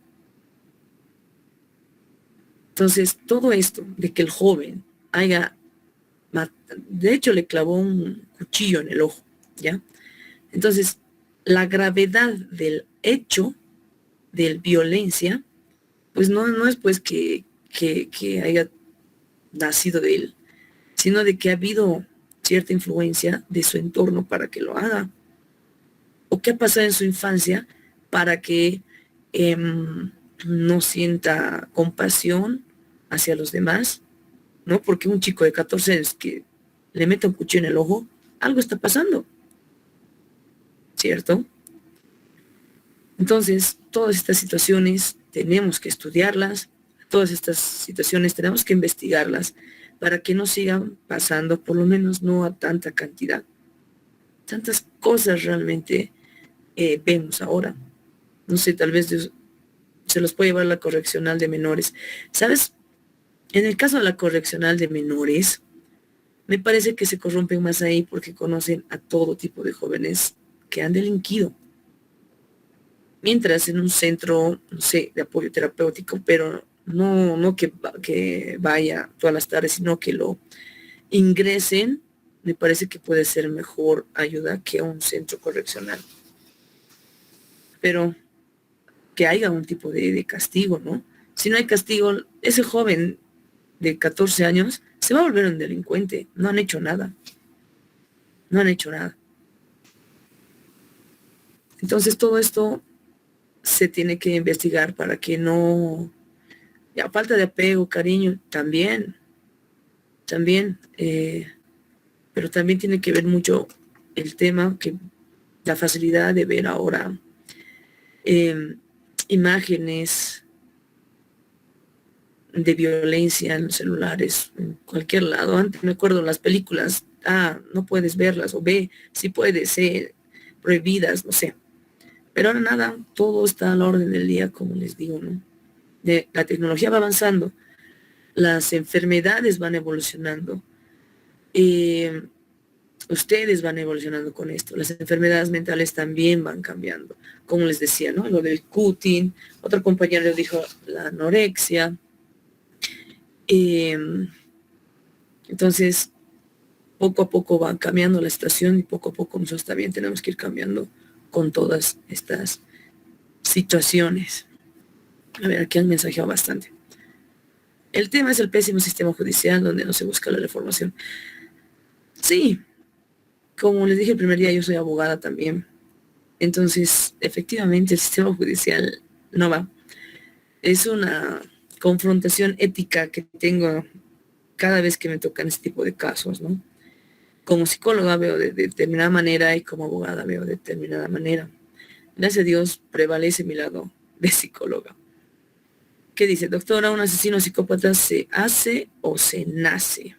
A: Entonces, todo esto de que el joven de hecho le clavó un cuchillo en el ojo, ¿ya? Entonces, la gravedad del hecho de violencia, pues no es pues que haya nacido de él, sino de que ha habido cierta influencia de su entorno para que lo haga, o qué ha pasado en su infancia para que no sienta compasión hacia los demás, ¿no? Porque un chico de 14 años que le mete un cuchillo en el ojo, algo está pasando, ¿cierto? Entonces, todas estas situaciones tenemos que estudiarlas, todas estas situaciones tenemos que investigarlas para que no sigan pasando, por lo menos no a tanta cantidad. Tantas cosas realmente vemos ahora. No sé, tal vez se los puede llevar a la correccional de menores. ¿Sabes? En el caso de la correccional de menores, me parece que se corrompen más ahí porque conocen a todo tipo de jóvenes que han delinquido. Mientras en un centro, no sé, de apoyo terapéutico, pero no que vaya todas las tardes, sino que lo ingresen, me parece que puede ser mejor ayuda que a un centro correccional. Pero que haya un tipo de castigo, ¿no? Si no hay castigo, ese joven de 14 años se va a volver un delincuente. No han hecho nada. No han hecho nada. Entonces todo esto se tiene que investigar para que no... Ya, falta de apego, cariño, también, pero también tiene que ver mucho el tema que la facilidad de ver ahora imágenes de violencia en los celulares, en cualquier lado. Antes me acuerdo las películas, no puedes verlas, o ve, sí puedes, prohibidas, no sé. Pero ahora nada, todo está a la orden del día, como les digo, ¿no? La tecnología va avanzando, las enfermedades van evolucionando, ustedes van evolucionando con esto, las enfermedades mentales también van cambiando, como les decía, ¿no? Lo del cutting, otro compañero dijo la anorexia. Entonces, poco a poco va cambiando la situación y poco a poco nosotros también tenemos que ir cambiando con todas estas situaciones. A ver, aquí han mensajeado bastante. El tema es el pésimo sistema judicial donde no se busca la reformación. Sí, como les dije el primer día, yo soy abogada también. Entonces, efectivamente, el sistema judicial no va. Es una confrontación ética que tengo cada vez que me tocan este tipo de casos, ¿no? Como psicóloga veo de determinada manera y como abogada veo de determinada manera. Gracias a Dios prevalece mi lado de psicóloga. ¿Qué dice? Doctora, ¿un asesino psicópata se hace o se nace?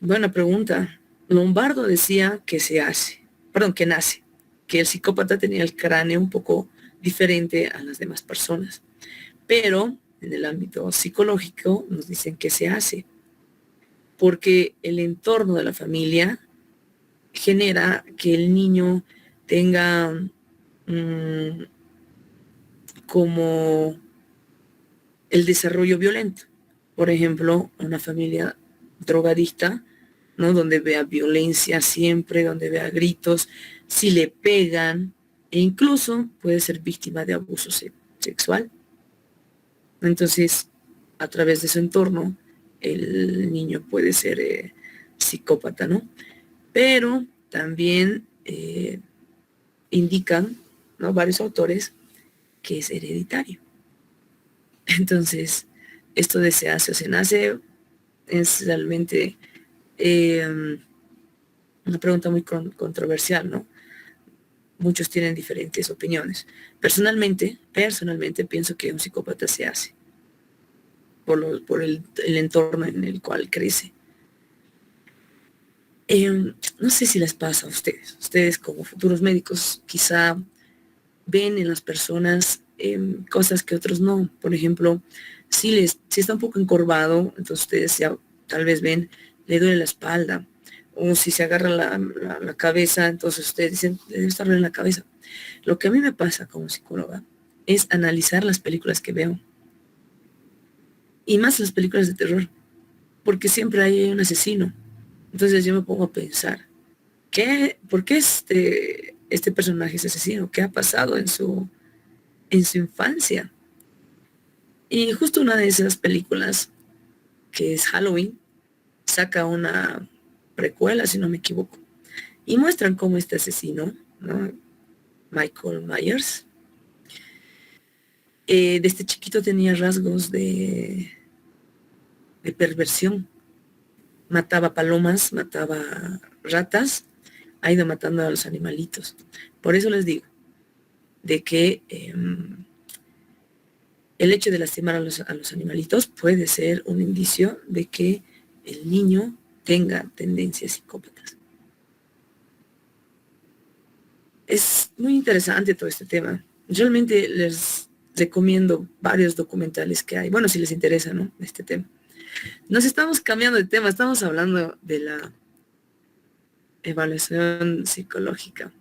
A: Buena pregunta. Lombardo decía que se hace, perdón, que nace, que el psicópata tenía el cráneo un poco diferente a las demás personas. Pero en el ámbito psicológico nos dicen que se hace, porque el entorno de la familia genera que el niño tenga como el desarrollo violento. Por ejemplo, una familia drogadicta, ¿no? Donde vea violencia siempre, donde vea gritos, si le pegan, e incluso puede ser víctima de abuso sexual. Entonces, a través de su entorno, el niño puede ser psicópata, ¿no? Pero también indican, ¿no?, varios autores que es hereditario. Entonces, esto de se hace o se nace es realmente una pregunta muy controversial, ¿no? Muchos tienen diferentes opiniones. Personalmente pienso que un psicópata se hace por el entorno en el cual crece. No sé si les pasa a ustedes como futuros médicos, quizá ven en las personas cosas que otros no. Por ejemplo, si está un poco encorvado, entonces ustedes ya tal vez ven, le duele la espalda, o si se agarra la cabeza, entonces ustedes dicen, le debe estar en la cabeza. Lo que a mí me pasa como psicóloga es analizar las películas que veo, y más las películas de terror, porque siempre hay un asesino. Entonces yo me pongo a pensar, ¿por qué este personaje es asesino? ¿Qué ha pasado en su infancia? Y justo una de esas películas, que es Halloween, saca una precuela, si no me equivoco, y muestran cómo este asesino, ¿no?, Michael Myers, Desde chiquito tenía rasgos de perversión. Mataba palomas, mataba ratas, ha ido matando a los animalitos. Por eso les digo, de que el hecho de lastimar a los animalitos puede ser un indicio de que el niño tenga tendencias psicópatas. Es muy interesante todo este tema. Realmente les recomiendo varios documentales que hay. Bueno, si les interesa, ¿no? Este tema. Nos estamos cambiando de tema, estamos hablando de la evaluación psicológica.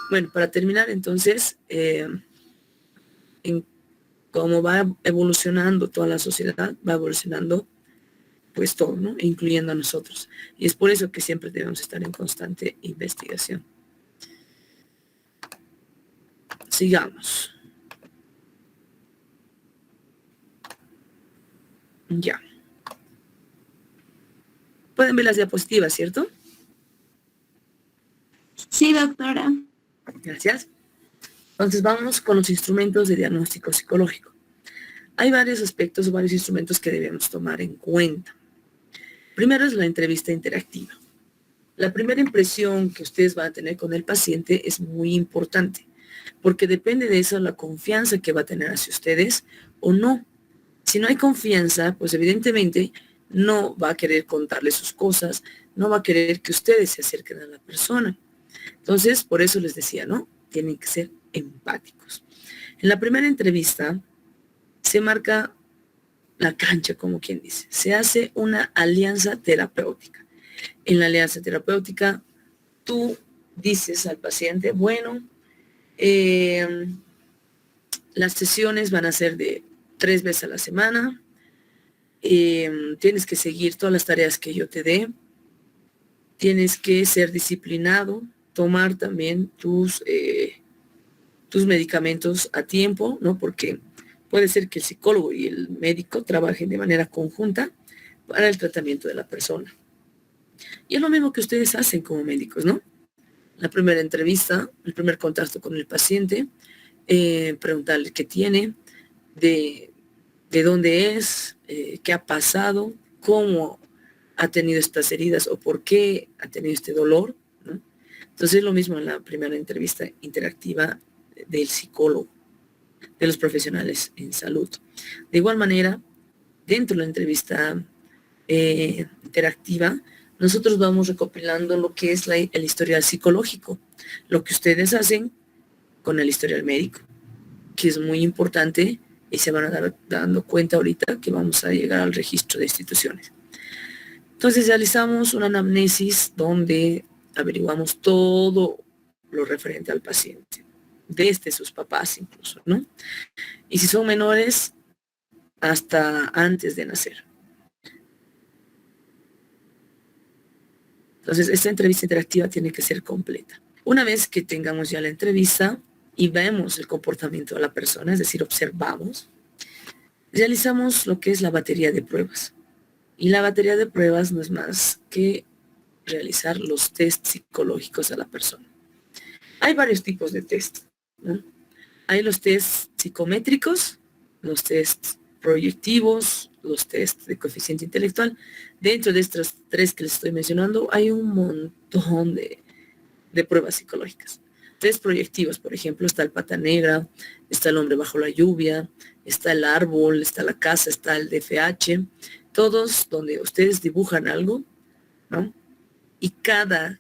A: Bueno, para terminar entonces, en cómo va evolucionando toda la sociedad, va evolucionando pues todo, ¿no? Incluyendo a nosotros. Y es por eso que siempre debemos estar en constante investigación. Sigamos. Ya. Pueden ver las diapositivas, ¿cierto?
C: Sí, doctora.
A: Gracias. Entonces vamos con los instrumentos de diagnóstico psicológico. Hay varios aspectos, varios instrumentos que debemos tomar en cuenta. Primero es la entrevista interactiva. La primera impresión que ustedes van a tener con el paciente es muy importante, porque depende de eso la confianza que va a tener hacia ustedes o no. Si no hay confianza, pues evidentemente no va a querer contarle sus cosas, no va a querer que ustedes se acerquen a la persona. Entonces, por eso les decía, ¿no? Tienen que ser empáticos. En la primera entrevista se marca la cancha, como quien dice. Se hace una alianza terapéutica. En la alianza terapéutica, tú dices al paciente, bueno, las sesiones van a ser de 3 veces a la semana, tienes que seguir todas las tareas que yo te dé, tienes que ser disciplinado, tomar también tus medicamentos a tiempo, ¿no? Porque puede ser que el psicólogo y el médico trabajen de manera conjunta para el tratamiento de la persona. Y es lo mismo que ustedes hacen como médicos, ¿no? La primera entrevista, el primer contacto con el paciente, preguntarle qué tiene, de dónde es, qué ha pasado, cómo ha tenido estas heridas o por qué ha tenido este dolor, ¿no? Entonces es lo mismo en la primera entrevista interactiva del psicólogo, de los profesionales en salud. De igual manera, dentro de la entrevista interactiva, nosotros vamos recopilando lo que es el historial psicológico, lo que ustedes hacen con el historial médico, que es muy importante y se van a dar dando cuenta ahorita que vamos a llegar al registro de instituciones. Entonces realizamos una anamnesis donde averiguamos todo lo referente al paciente, desde sus papás incluso, ¿no? Y si son menores, hasta antes de nacer. Entonces, esta entrevista interactiva tiene que ser completa. Una vez que tengamos ya la entrevista y vemos el comportamiento de la persona, es decir, observamos, realizamos lo que es la batería de pruebas. Y la batería de pruebas no es más que realizar los test psicológicos a la persona. Hay varios tipos de test, ¿no? Hay los test psicométricos, los test proyectivos, los test de coeficiente intelectual. Dentro de estas 3 que les estoy mencionando, hay un montón de pruebas psicológicas. Test proyectivos, por ejemplo, está el pata negra, está el hombre bajo la lluvia, está el árbol, está la casa, está el DFH, todos donde ustedes dibujan algo, ¿no? Y cada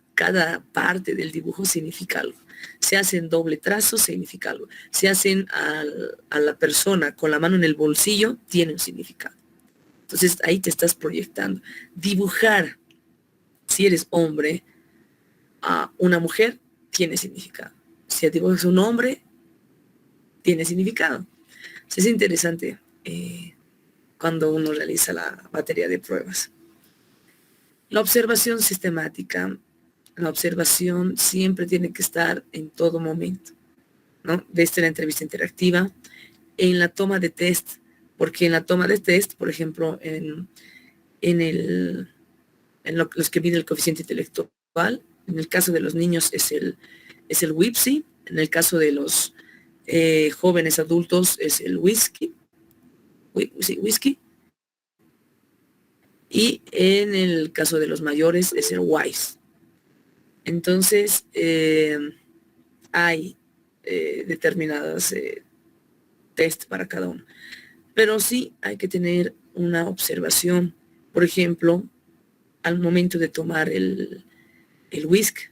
A: parte del dibujo significa algo. Se hacen doble trazo, significa algo. Se hacen a la persona con la mano en el bolsillo, tiene un significado. Entonces ahí te estás proyectando. Dibujar, si eres hombre, a una mujer, tiene significado. Si dibujas un hombre, tiene significado. Entonces, es interesante cuando uno realiza la batería de pruebas. La observación sistemática. La observación siempre tiene que estar en todo momento, ¿no? Desde la entrevista interactiva, en la toma de test, porque en la toma de test, por ejemplo, los que miden el coeficiente intelectual, en el caso de los niños es el WIPSI, en el caso de los jóvenes adultos es el whisky, sí, whisky, y en el caso de los mayores es el wise. Entonces, hay determinadas test para cada uno. Pero sí hay que tener una observación. Por ejemplo, al momento de tomar el whisky,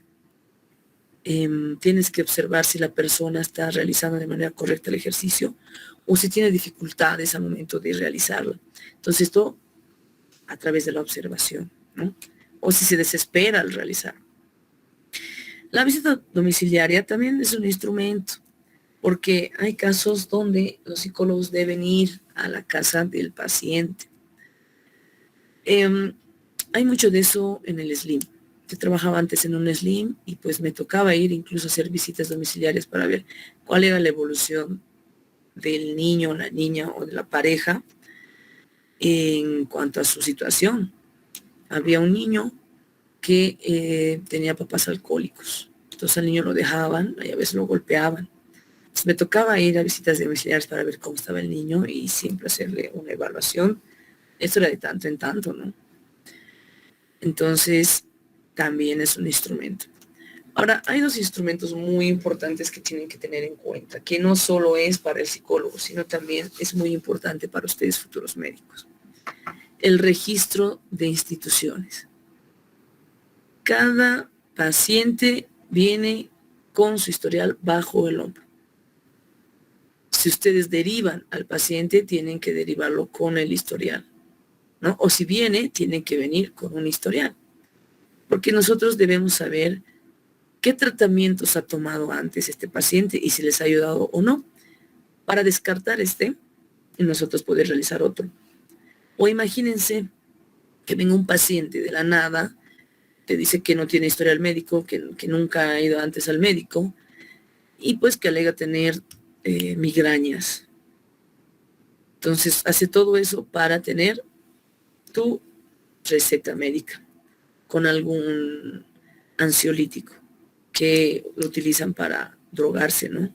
A: tienes que observar si la persona está realizando de manera correcta el ejercicio o si tiene dificultades al momento de realizarlo. Entonces, esto a través de la observación, ¿no? O si se desespera al realizar. La visita domiciliaria también es un instrumento, porque hay casos donde los psicólogos deben ir a la casa del paciente. Hay mucho de eso en el SLIM. Yo trabajaba antes en un SLIM y pues me tocaba ir incluso a hacer visitas domiciliarias para ver cuál era la evolución del niño, la niña o de la pareja en cuanto a su situación. Había un niño que tenía papás alcohólicos. Entonces al niño lo dejaban y a veces lo golpeaban. Entonces me tocaba ir a visitas domiciliarias para ver cómo estaba el niño y siempre hacerle una evaluación. Esto era de tanto en tanto, ¿no? Entonces también es un instrumento. Ahora, hay dos instrumentos muy importantes que tienen que tener en cuenta, que no solo es para el psicólogo, sino también es muy importante para ustedes futuros médicos. El registro de instituciones. Cada paciente viene con su historial bajo el hombro. Si ustedes derivan al paciente, tienen que derivarlo con el historial, ¿no? O si viene, tienen que venir con un historial. Porque nosotros debemos saber qué tratamientos ha tomado antes este paciente y si les ha ayudado o no, para descartar este y nosotros poder realizar otro. O imagínense que venga un paciente de la nada, te dice que no tiene historial médico, que nunca ha ido antes al médico, y pues que alega tener migrañas. Entonces hace todo eso para tener tu receta médica con algún ansiolítico que lo utilizan para drogarse, ¿no?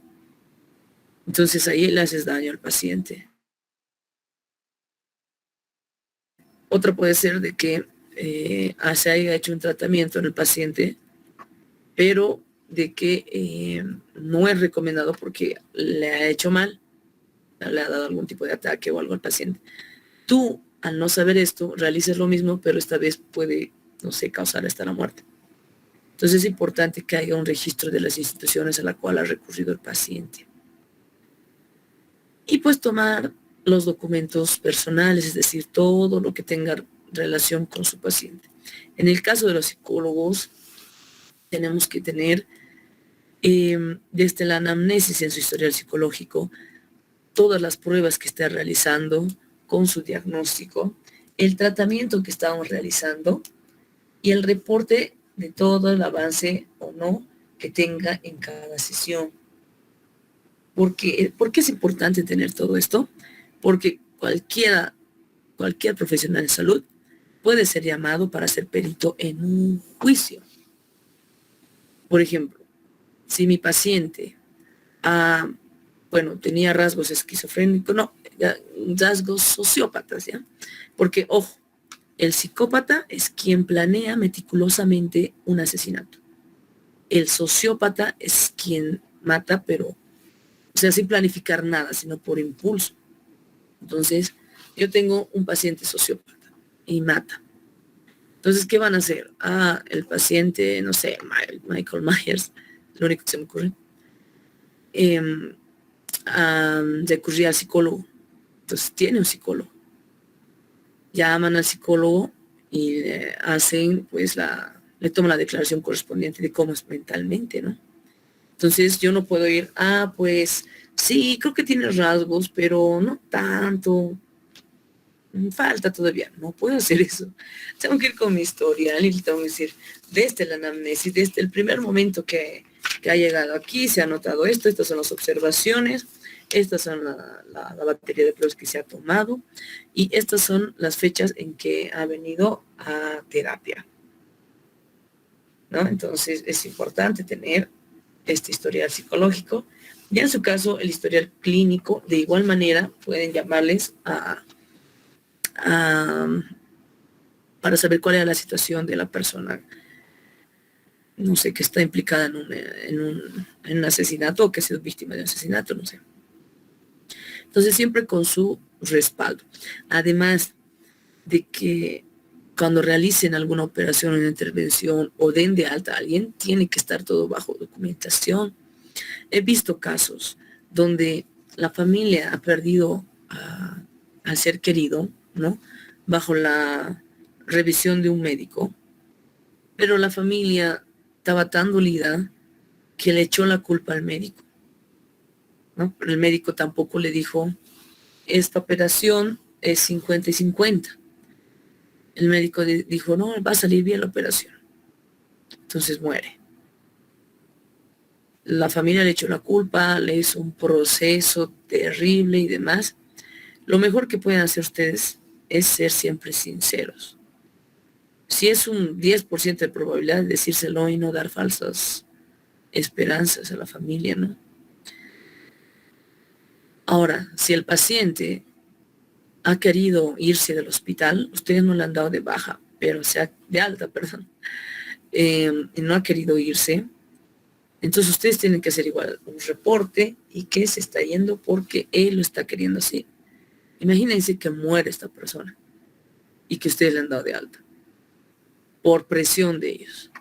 A: Entonces ahí le haces daño al paciente. Otra puede ser de que se haya hecho un tratamiento en el paciente, pero de que no es recomendado porque le ha hecho mal, le ha dado algún tipo de ataque o algo al paciente. Tú, al no saber esto, realices lo mismo, pero esta vez puede, no sé, causar hasta la muerte. Entonces es importante que haya un registro de las instituciones a la cual ha recurrido el paciente. Y pues tomar los documentos personales, es decir, todo lo que tenga relación con su paciente. En el caso de los psicólogos, tenemos que tener desde la anamnesis en su historial psicológico, todas las pruebas que está realizando con su diagnóstico, el tratamiento que estamos realizando y el reporte de todo el avance o no que tenga en cada sesión. ¿Por qué es importante tener todo esto? Porque cualquier profesional de salud puede ser llamado para ser perito en un juicio. Por ejemplo, si mi paciente tenía rasgos esquizofrénicos, rasgos sociópatas, ¿ya? Porque, ojo, el psicópata es quien planea meticulosamente un asesinato. El sociópata es quien mata, pero, o sea, sin planificar nada, sino por impulso. Entonces, yo tengo un paciente sociópata y mata. Entonces, ¿qué van a hacer? El paciente, no sé, Michael Myers, lo único que se me ocurre, recurría al psicólogo. Entonces, tiene un psicólogo. Llaman al psicólogo y le hacen, pues, le toman la declaración correspondiente de cómo es mentalmente, ¿no? Entonces, yo no puedo ir, pues, sí, creo que tiene rasgos, pero no tanto. Falta todavía, no puedo hacer eso. Tengo que ir con mi historial y le tengo que decir, desde la anamnesis, desde el primer momento que ha llegado aquí, se ha notado esto, estas son las observaciones, estas son la batería de pruebas que se ha tomado y estas son las fechas en que ha venido a terapia, ¿no? Entonces es importante tener este historial psicológico. Ya en su caso, el historial clínico, de igual manera, pueden llamarles para saber cuál era la situación de la persona, no sé, que está implicada en un asesinato o que ha sido víctima de un asesinato, no sé. Entonces, siempre con su respaldo. Además de que cuando realicen alguna operación, una intervención o den de alta a alguien, tiene que estar todo bajo documentación. He visto casos donde la familia ha perdido al ser querido, ¿no? Bajo la revisión de un médico, pero la familia estaba tan dolida que le echó la culpa al médico, ¿no? Pero el médico tampoco le dijo, esta operación es 50 y 50. El médico dijo, no, va a salir bien la operación. Entonces muere. La familia le echó la culpa, le hizo un proceso terrible y demás. Lo mejor que pueden hacer ustedes es ser siempre sinceros. Si es un 10% de probabilidad de decírselo y no dar falsas esperanzas a la familia, ¿no? Ahora, si el paciente ha querido irse del hospital, ustedes no le han dado de baja, pero de alta, perdón, y no ha querido irse, entonces ustedes tienen que hacer igual un reporte y que se está yendo porque él lo está queriendo así. Imagínense que muere esta persona y que ustedes le han dado de alta por presión de ellos.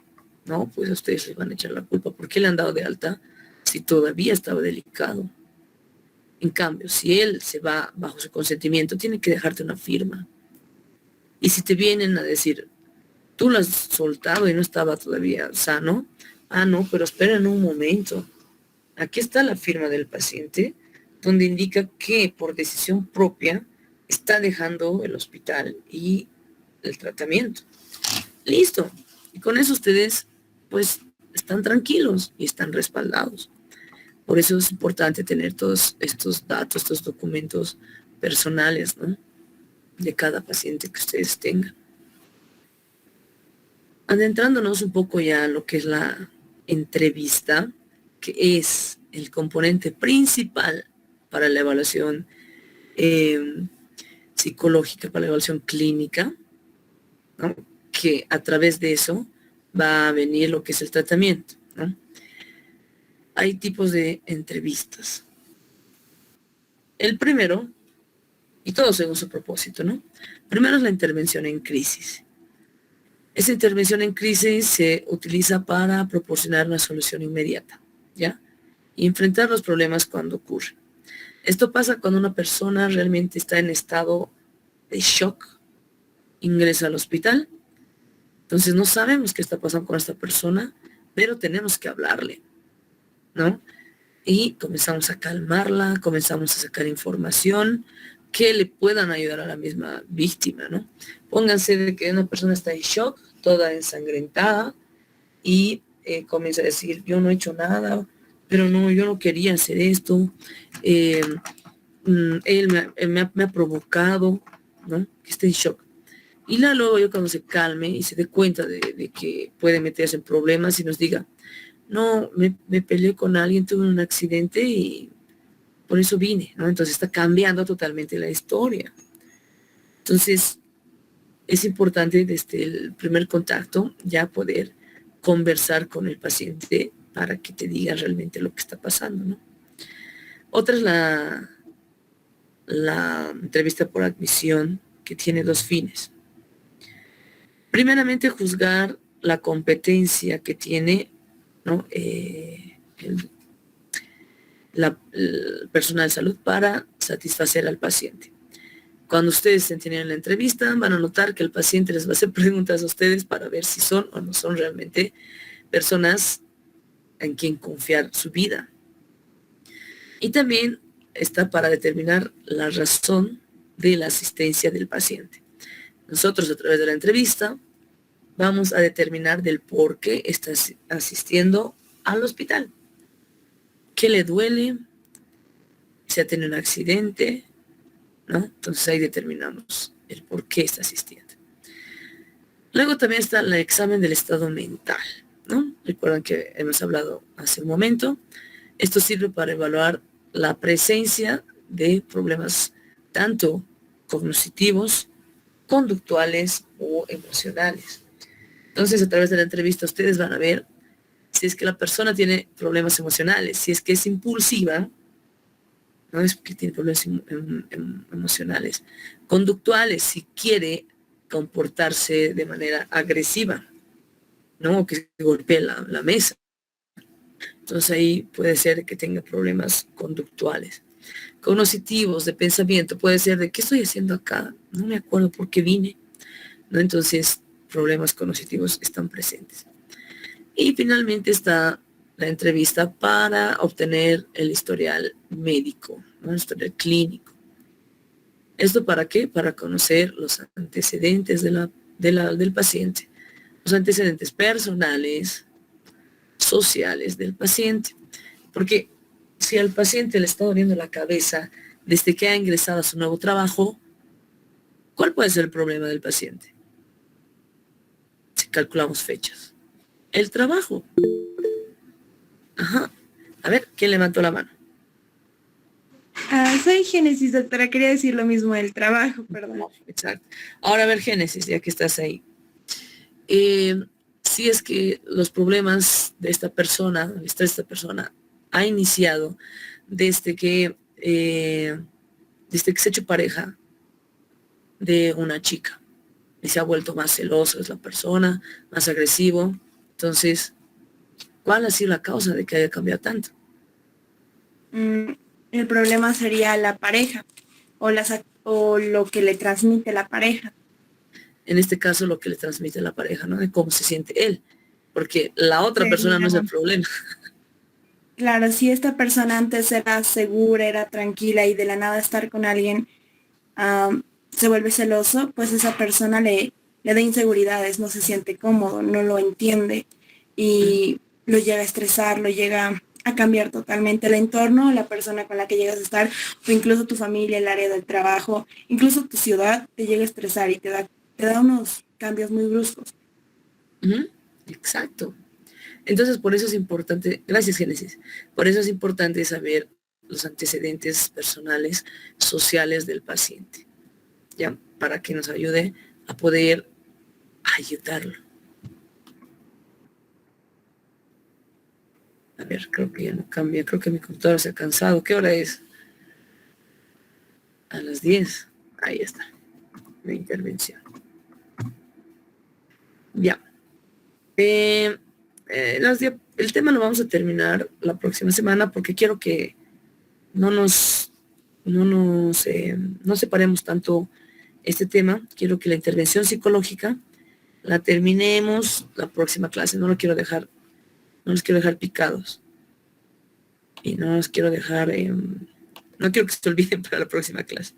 A: No, pues a ustedes les van a echar la culpa. ¿Por qué le han dado de alta si todavía estaba delicado? En cambio, si él se va bajo su consentimiento, tiene que dejarte una firma. Y si te vienen a decir, tú lo has soltado y no estaba todavía sano, no, pero esperen un momento. Aquí está la firma del paciente, donde indica que por decisión propia está dejando el hospital y el tratamiento. Listo. Y con eso ustedes, pues, están tranquilos y están respaldados. Por eso es importante tener todos estos datos, estos documentos personales, ¿no? De cada paciente que ustedes tengan. Adentrándonos un poco ya a lo que es la entrevista, que es el componente principal para la evaluación psicológica, para la evaluación clínica, ¿no? Que a través de eso va a venir lo que es el tratamiento, ¿no? Hay tipos de entrevistas. El primero, y todo según su propósito, ¿no? Primero es la intervención en crisis. Esa intervención en crisis se utiliza para proporcionar una solución inmediata, ¿ya? Y enfrentar los problemas cuando ocurren. Esto pasa cuando una persona realmente está en estado de shock, ingresa al hospital. Entonces no sabemos qué está pasando con esta persona, pero tenemos que hablarle, ¿no? Y comenzamos a calmarla, comenzamos a sacar información que le puedan ayudar a la misma víctima, ¿no? Pónganse de que una persona está en shock, toda ensangrentada, y comienza a decir, yo no he hecho nada, pero no, yo no quería hacer esto, él me ha provocado, ¿no? Que esté en shock. Y luego yo cuando se calme y se dé cuenta de que puede meterse en problemas y nos diga, no, me peleé con alguien, tuve un accidente y por eso vine, ¿no? Entonces está cambiando totalmente la historia. Entonces es importante desde el primer contacto ya poder conversar con el paciente para que te diga realmente lo que está pasando, ¿no? Otra es la entrevista por admisión, que tiene dos fines. Primeramente, juzgar la competencia que tiene, ¿no? el personal de salud para satisfacer al paciente. Cuando ustedes se tienen la entrevista, van a notar que el paciente les va a hacer preguntas a ustedes para ver si son o no son realmente personas en quien confiar su vida. Y también está para determinar la razón de la asistencia del paciente. Nosotros, a través de la entrevista, vamos a determinar del por qué está asistiendo al hospital. ¿Qué le duele? Si ha tenido un accidente, ¿no? Entonces ahí determinamos el por qué está asistiendo. Luego también está el examen del estado mental, ¿no? Recuerdan que hemos hablado hace un momento. Esto sirve para evaluar la presencia de problemas tanto cognitivos, conductuales o emocionales. Entonces, a través de la entrevista ustedes van a ver si es que la persona tiene problemas emocionales, si es que es impulsiva, no es porque tiene problemas emocionales, conductuales, si quiere comportarse de manera agresiva, ¿no? O que golpee la mesa. Entonces ahí puede ser que tenga problemas conductuales. Cognitivos, de pensamiento, puede ser de ¿qué estoy haciendo acá? No me acuerdo por qué vine, ¿no? Entonces, problemas cognitivos están presentes. Y finalmente está la entrevista para obtener el historial médico, ¿no? El historial clínico. ¿Esto para qué? Para conocer los antecedentes del paciente, los antecedentes personales, sociales del paciente. Porque si al paciente le está doliendo la cabeza desde que ha ingresado a su nuevo trabajo, ¿cuál puede ser el problema del paciente? Si calculamos fechas. El trabajo. Ajá. A ver, ¿quién levantó la mano?
E: Soy Génesis, doctora. Quería decir lo mismo del trabajo, perdón.
A: Exacto. Ahora a ver, Génesis, ya que estás ahí. Si es que los problemas de esta persona, el estrés de esta persona, ha iniciado desde que se ha hecho pareja de una chica y se ha vuelto más celoso, es la persona, más agresivo. Entonces, ¿cuál ha sido la causa de que haya cambiado tanto?
E: El problema sería la pareja o lo que le transmite la pareja.
A: En este caso, lo que le transmite la pareja, ¿no? De cómo se siente él, porque la otra
E: Sí,
A: persona no es el problema.
E: Claro, si esta persona antes era segura, era tranquila y de la nada estar con alguien se vuelve celoso, pues esa persona le da inseguridades, no se siente cómodo, no lo entiende y lo llega a estresar, lo llega a cambiar totalmente el entorno, la persona con la que llegas a estar, o incluso tu familia, el área del trabajo, incluso tu ciudad te llega a estresar y te da unos cambios muy bruscos.
A: Exacto. Entonces, por eso es importante, gracias Génesis, por eso es importante saber los antecedentes personales, sociales del paciente, ¿ya? Para que nos ayude a poder ayudarlo. A ver, creo que ya no cambia, creo que mi computadora se ha cansado. ¿Qué hora es? A las 10. Ahí está, la intervención. Ya. El tema lo vamos a terminar la próxima semana porque quiero que no separemos tanto este tema. Quiero que la intervención psicológica la terminemos la próxima clase. No los quiero dejar picados. Y no los quiero dejar, no quiero que se olviden para la próxima clase.